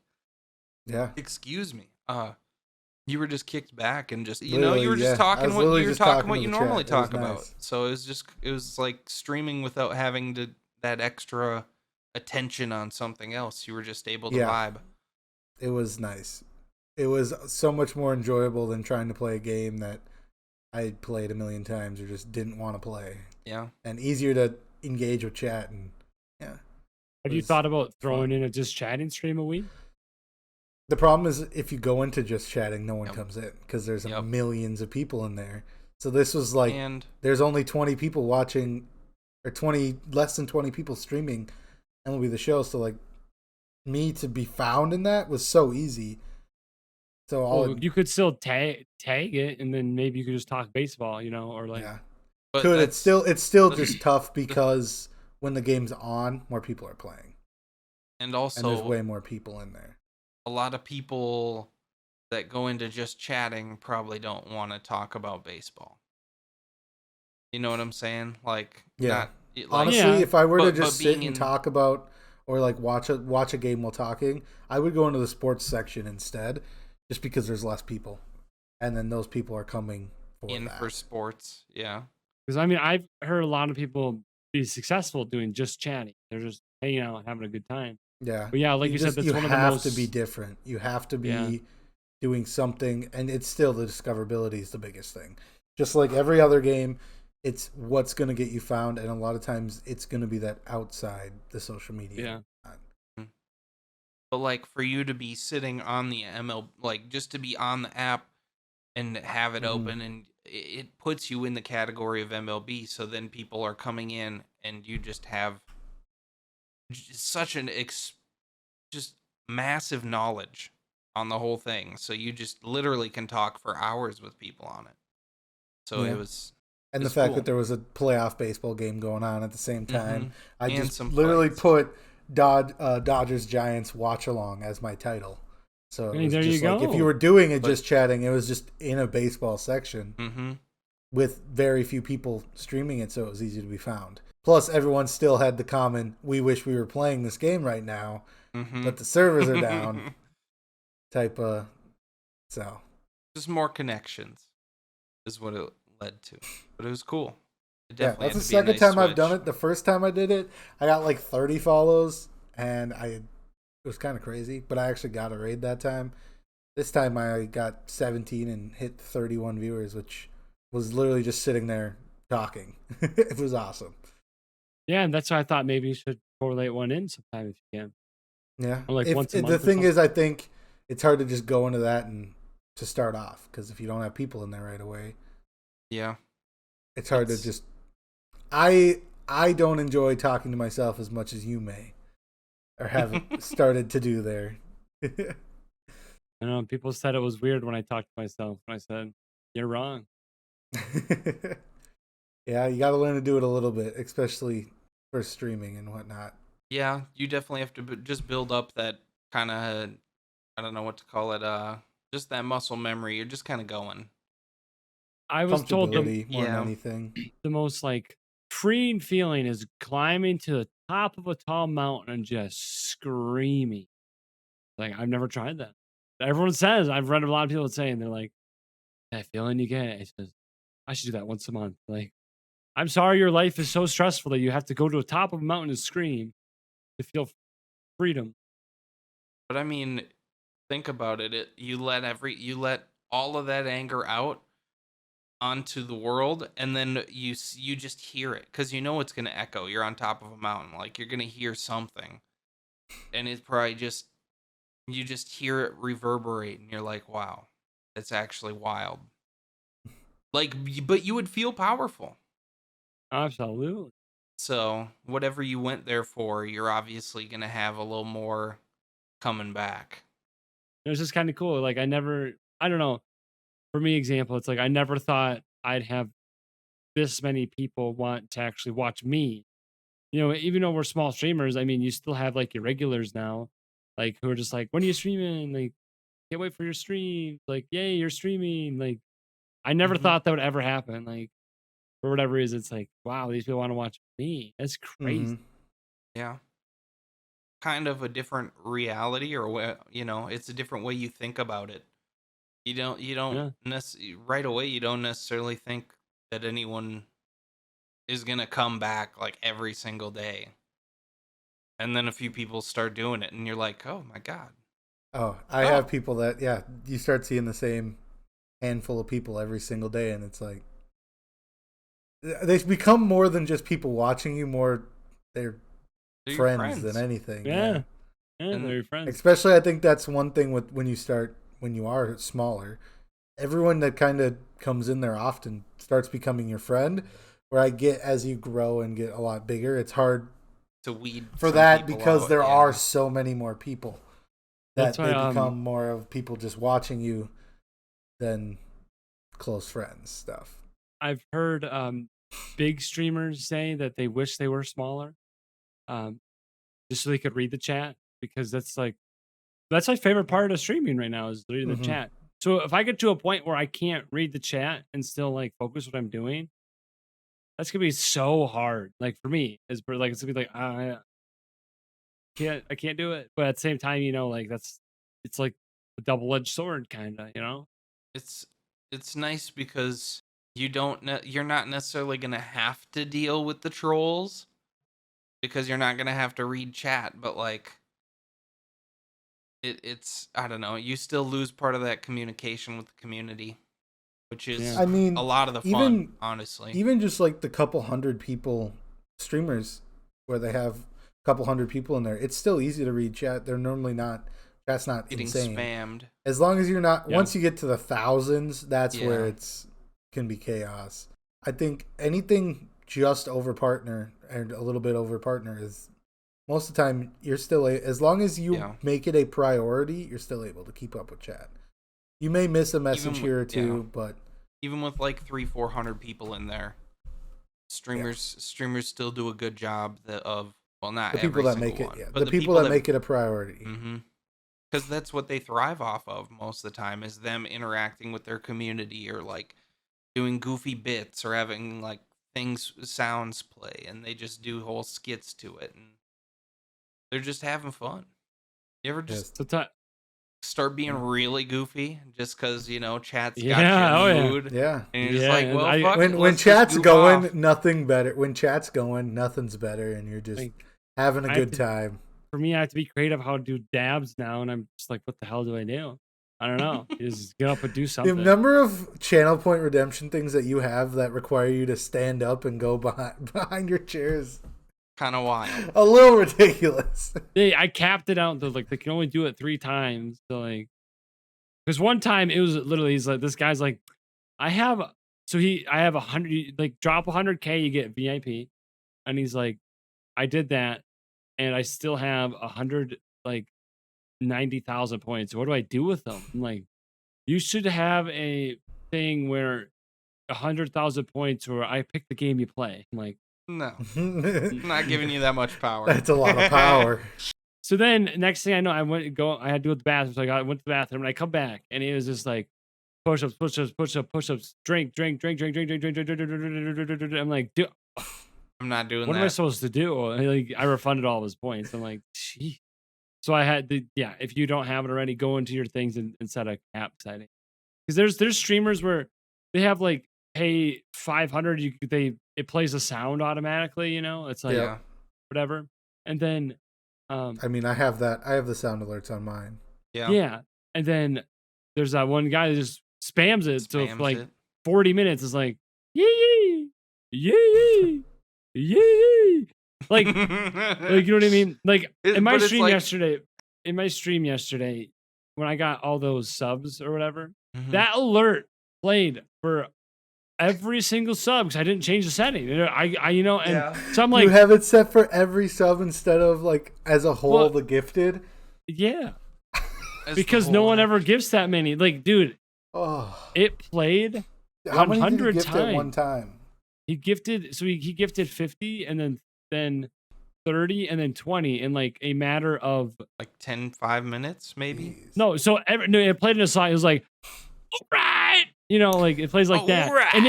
excuse me. You were just kicked back and just you were just talking what you normally talk about. Nice. So it was like streaming without having that extra attention on something else. You were just able to vibe. It was nice. It was so much more enjoyable than trying to play a game that I played a million times or just didn't want to play. Yeah. And easier to engage with chat and Have you thought about throwing in a just chatting stream a week? The problem is if you go into just chatting, no one comes in because there's millions of people in there. So this was there's only 20 people watching or less than 20 people streaming and will be the show. So me to be found in that was so easy. So you could still tag it, and then maybe you could just talk baseball, or But it's still just tough because when the game's on, more people are playing, and also there's way more people in there. A lot of people that go into just chatting probably don't want to talk about baseball. You know what I'm saying? Honestly, if I were to just sit and talk about or watch a game while talking, I would go into the sports section instead. Just because there's less people, and then those people are coming for sports, yeah. Because I've heard a lot of people be successful doing just chatting. They're just hanging out, and having a good time. Yeah, but you said, that's one of the most. You have to be different. You have to be doing something, and it's still the discoverability is the biggest thing. Just like every other game, it's what's going to get you found, and a lot of times it's going to be that outside the social media. Yeah. But for you to be sitting on the ML, just to be on the app and have it open, and it puts you in the category of MLB. So then people are coming in, and you just have such an just massive knowledge on the whole thing. So you just literally can talk for hours with people on it. So it was. And the fact that there was a playoff baseball game going on at the same time, I and just literally put Dodgers Giants watch along as my title. So it Hey, was there just you like if go. you were doing it just chatting, it was just in a baseball section Mm-hmm. with very few people streaming it, so it was easy to be found. Plus, everyone still had the common, we wish we were playing this game right now, but the servers are down type of, so. Just more connections is what it led to. But it was cool. It Yeah, definitely that's the had to be a second nice time I've done switch. it. The first time I did it, I got like 30 follows, and it was kind of crazy, but I actually got a raid that time. This time I got 17 and hit 31 viewers, which was literally just sitting there talking. It was awesome. Yeah, and that's why I thought maybe you should correlate one in sometime if you can. Yeah. Or like once a The month or thing something. is, I think it's hard to just go into that and to start off, because if you don't have people in there right away, Yeah. it's hard to just. I don't enjoy talking to myself as much as you may, or have started to do there. I know people said it was weird when I talked to myself. And I said, "You're wrong." Yeah, you got to learn to do it a little bit, especially for streaming and whatnot. Yeah, you definitely have to just build up that kind of, I don't know what to call it, just that muscle memory. You're just kind of going. I was told Comfortability more than anything. the most like freeing feeling is climbing to the top of a tall mountain and just screaming. Like I've never tried that. Everyone says, I've read a lot of people saying, they're like, that feeling you get. It says, I should do that once a month. Like, I'm sorry your life is so stressful that you have to go to the top of a mountain and scream to feel freedom. But I mean, think about it. You let all of that anger out onto the world, and then you just hear it because you know it's gonna echo. You're on top of a mountain, like you're gonna hear something, and it's probably just you just hear it reverberate, and you're like, wow, it's actually wild. Like, but you would feel powerful. Absolutely. So whatever you went there for, you're obviously gonna have a little more coming back. It was just kind of cool. Like I don't know. For me, example, it's like I never thought I'd have this many people want to actually watch me. You know, even though we're small streamers, I mean, you still have like your regulars now, like who are just like, when are you streaming? Like, can't wait for your stream. Like, yay, you're streaming. Like, I never Mm-hmm. thought that would ever happen. Like, for whatever reason, it's like, wow, these people want to watch me. That's crazy. Yeah. Kind of a different reality, or it's a different way you think about it. Yeah. Right away, you don't necessarily think that anyone is gonna come back like every single day, and then a few people start doing it, and you're like, oh my god. Oh, I have people that, yeah, you start seeing the same handful of people every single day, and it's like they become more than just people watching you. They're They're your friends than anything. Yeah, And they're your friends. Especially, I think that's one thing with when you are smaller. Everyone that kind of comes in there often starts becoming your friend. Where I get, as you grow and get a lot bigger, it's hard to weed for some that people because out, there yeah. are so many more people that That's why, they become more of people just watching you than close friends stuff. I've heard big streamers say that they wish they were smaller, just so they could read the chat, because that's my favorite part of streaming right now is reading the chat. So if I get to a point where I can't read the chat and still like focus what I'm doing, that's gonna be so hard. Like for me, it's gonna be like I can't do it. But at the same time, like it's like a double-edged sword, kind of. It's nice because you're not necessarily gonna have to deal with the trolls because you're not gonna have to read chat, but like it's I don't know, you still lose part of that communication with the community, which is I mean, a lot of the fun, honestly. Even just like the couple hundred people streamers where they have a couple hundred people in there, it's still easy to read chat. They're normally not. That's not Getting insane. spammed. As long as you're not. Yeah. Once you get to the thousands, that's where it's can be chaos. I think anything just over partner and a little bit over partner is most of the time you're still as long as you make it a priority, you're still able to keep up with chat. You may miss a message here or two, but even with like 300-400 people in there, streamers still do a good job of, well, not the people every that make it, one, yeah, but the people that make it a priority. Mm-hmm. because that's what they thrive off of most of the time, is them interacting with their community, or like doing goofy bits, or having like sounds play, and they just do whole skits to it, and they're just having fun. You ever just start being really goofy just because, you know, chat's got you in the mood? Yeah. And you're just like, well, fuck it, when chat's going, nothing better. When chat's going, nothing's better, and you're just having a good time. For me, I have to be creative how to do dabs now, and I'm just like, what the hell do I do? I don't know. You just get up and do something. The number of channel point redemption things that you have that require you to stand up and go behind your chairs, kind of wild. A little ridiculous. I capped it out to like they can only do it 3 times. So like, because one time it was literally, he's like, this guy's like, I have 100, like drop 100K, you get VIP, and he's like, I did that, and I still have 100 like 90,000 points. What do I do with them? I'm like, you should have a thing where 100,000 points, or I pick the game you play. I'm like, no, I'm not giving you that much power. That's a lot of power. So then next thing I know, I had to go to the bathroom. So I went to the bathroom, and I come back, and it was just like push-ups, drink. I'm like, dude, I'm not doing that. What am I supposed to do? I refunded all of his points. I'm like, gee. So I had to, if you don't have it already, go into your things and set a cap setting. Because there's streamers where they have like, pay 500, it plays a sound automatically, you know? It's like whatever. And then I mean, I have that. I have the sound alerts on mine. Yeah. Yeah. And then there's that one guy that just spams it. So for like 40 minutes, it's like, yee yee. Yee. Like you know what I mean? Like in my stream yesterday, when I got all those subs or whatever, that alert played for every single sub because I didn't change the setting. So I'm like, you have it set for every sub instead of like as a whole the gifted. Yeah, because no one ever gifts that many. Like, dude, it played 100 times at one time. He gifted, so he gifted 50 and then 30 and then 20 in like a matter of like 5 minutes, maybe. Jeez. No, so it played in a song. It was like, all right, you know, like it plays like that, right. And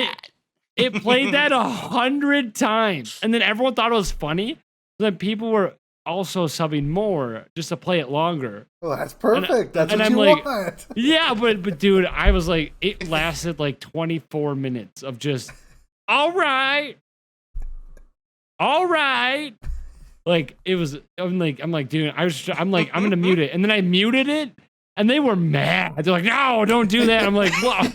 it played that 100 times, and then everyone thought it was funny. Then people were also subbing more just to play it longer. Well, that's perfect. That's what you want. Yeah, but dude, I was like, it lasted like 24 minutes of just. All right. Like it was. I'm like, dude. I'm like, I'm gonna mute it, and then I muted it, and they were mad. They're like, no, don't do that. I'm like, well,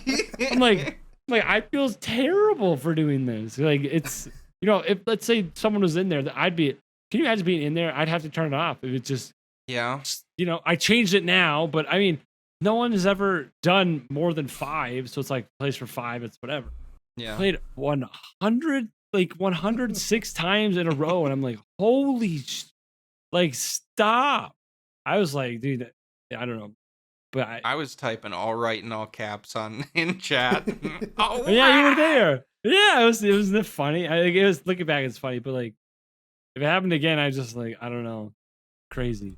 I'm like, I feel terrible for doing this. Like it's, you know, if let's say someone was in there, that I'd be. Can you imagine being in there? I'd have to turn it off. If it's just, you know, I changed it now, but I mean, no one has ever done more than 5, so it's like plays for 5. It's whatever. Yeah. Played 106 times in a row, and I'm like, holy, like stop. I was like, dude, I don't know, but I was typing all right in all caps in chat. Yeah, you were there. Yeah, it was funny. It was looking back, it's funny, but like, if it happened again, I just like, I don't know, crazy.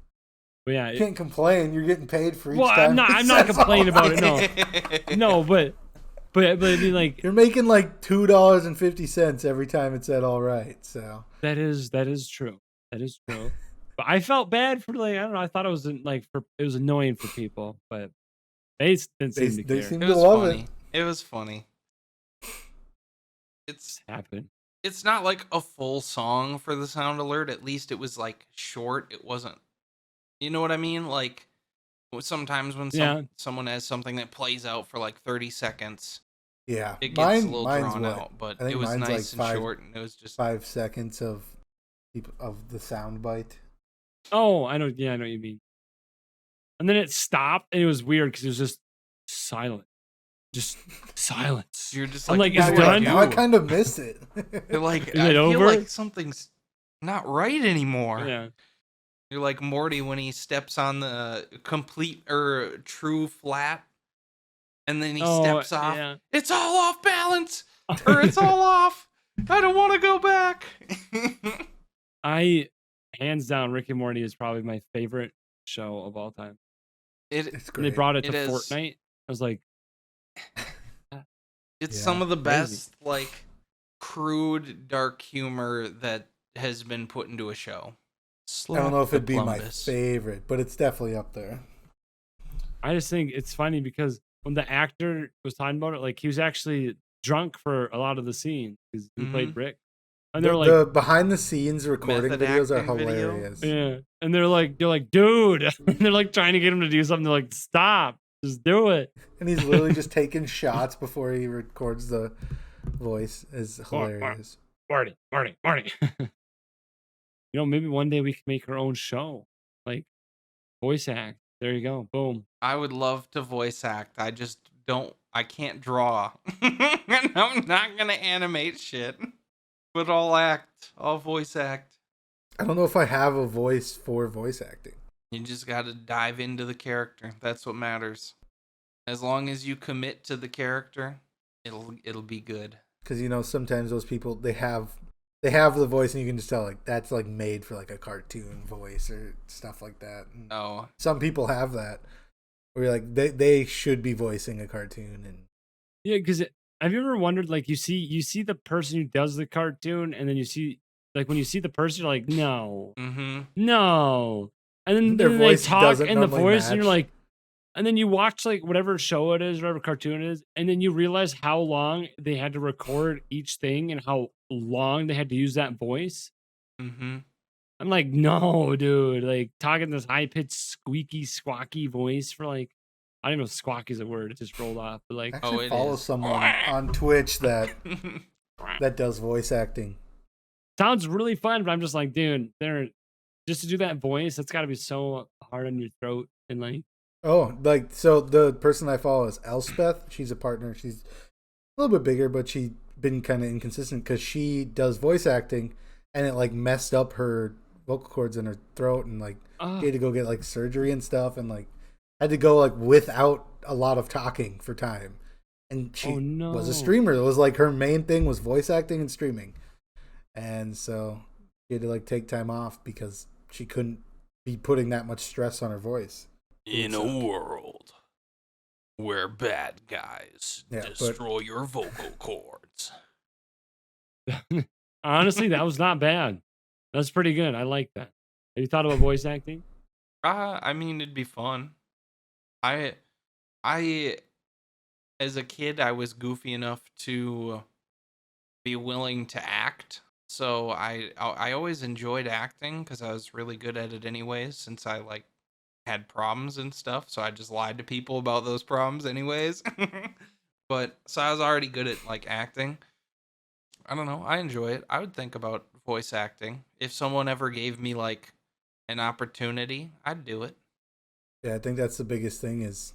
But yeah, you can't complain. You're getting paid for each time. I'm not complaining about it. No, but I mean, like, you're making like $2.50 every time it said all right. So that is true. That is true. But I felt bad for like, I don't know. I thought it was it was annoying for people, but they didn't seem to care. They seem to love it. It was funny. It's happened. It's not like a full song for the sound alert. At least it was like short. It wasn't. You know what I mean? Like. Sometimes when someone has something that plays out for like 30 seconds, it gets a little drawn out. But it was nice and short, and it was just 5 seconds of the sound bite. Oh, I know. Yeah, I know what you mean. And then it stopped, and it was weird because it was just silent, just silence. You're just like, like, it's done. Now I kind of miss it. You're like, is it over? Feel like something's not right anymore. Yeah. You're like Morty when he steps on the complete or true flat, and then he steps off. Yeah. It's all off balance, or it's all off. I don't want to go back. Hands down, Rick and Morty is probably my favorite show of all time. It's And they great. brought it to It is. Fortnite. I was like, It's Yeah, some of the crazy. best, like, crude, dark humor that has been put into a show. I don't know if it'd be my Columbus. favorite, but it's definitely up there. I just think it's funny because when the actor was talking about it, like he was actually drunk for a lot of the scenes because he played Rick. And they're like, The behind the scenes recording Method videos are acting video? hilarious. yeah. And they're like, dude. And they're like trying to get him to do something. They're like, stop, just do it. And he's literally just taking shots before he records the voice. Is hilarious. Marty. Maybe one day we can make our own show, like voice act. There you go. Boom. I would love to voice act. I just don't. I can't draw. And I'm not gonna animate shit. But I'll act. I'll voice act. I don't know if I have a voice for voice acting. You just gotta dive into the character. That's what matters. As long as you commit to the character, it'll be good. Because sometimes those people they have the voice, and you can just tell like that's like made for like a cartoon voice or stuff like that. And Oh, some people have that where you're like they should be voicing a cartoon. And Yeah, because have you ever wondered, like, you see the person who does the cartoon, and then you see, like, when you see the person, you're like, no, no, and then Their they voice talk doesn't in the normally voice, and you're match. like, and then you watch like whatever show it is, whatever cartoon it is, and then you realize how long they had to record each thing and how long they had to use that voice. I'm like, no, dude, like talking this high pitched, squeaky, squawky voice for like, I don't even know if squawky is a word. It just rolled off. But like, I actually follow is. someone on Twitch that does voice acting. sounds really fun, but I'm just like, dude, just to do that voice, that's got to be so hard on your throat. And like, Oh, like, so the person I follow is Elspeth. She's a partner. She's a little bit bigger, but she's been kind of inconsistent because she does voice acting, and it like messed up her vocal cords in her throat, and like she had to go get like surgery and stuff, and like had to go like without a lot of talking for time. And she was a streamer. It was like her main thing was voice acting and streaming, and so she had to like take time off because she couldn't be putting that much stress on her voice. In a world where bad guys destroy your vocal cords. honestly, that was not bad. That's pretty good. I like that. Have you thought about voice acting? I mean, it'd be fun. I as a kid, I was goofy enough to be willing to act. So I always enjoyed acting because I was really good at it anyways, since I like had problems and stuff. So I just lied to people about those problems anyways. But so I was already good at like acting. I don't know. I enjoy it. I would think about voice acting. If someone ever gave me like an opportunity, I'd do it. Yeah, I think that's the biggest thing is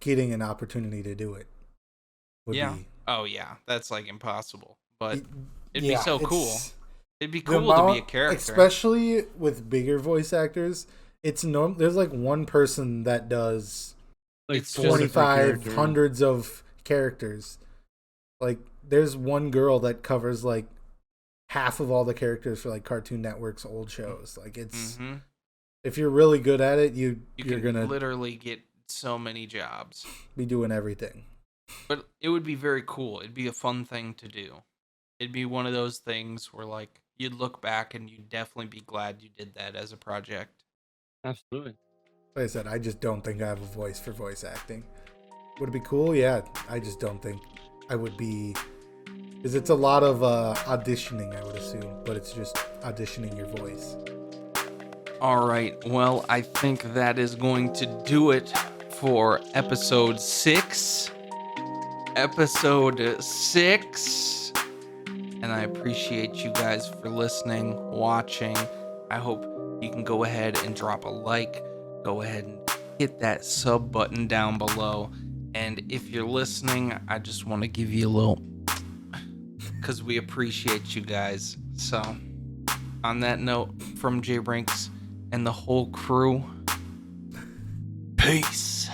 getting an opportunity to do it. Oh yeah, that's like impossible. But it'd yeah, be so cool. It'd be cool to be a character. Especially with bigger voice actors. It's there's like one person that does Like 25 hundreds of characters. Like there's one girl that covers like half of all the characters for like Cartoon Network's old shows. Like it's if you're really good at it, you're gonna literally get so many jobs. Be doing everything. But it would be very cool. It'd be a fun thing to do. It'd be one of those things where like you'd look back and you'd definitely be glad you did that as a project. Absolutely. Like I said, I just don't think I have a voice for voice acting. Would it be cool? Yeah. I just don't think I would be, because it's a lot of auditioning, I would assume, but it's just auditioning your voice. All right. Well, I think that is going to do it for episode 6. Episode 6. And I appreciate you guys for listening, watching. I hope you can go ahead and drop a like. Go ahead and hit that sub button down below. And if you're listening, I just want to give you a little, because we appreciate you guys. So, on that note, from JRinkz and the whole crew, peace.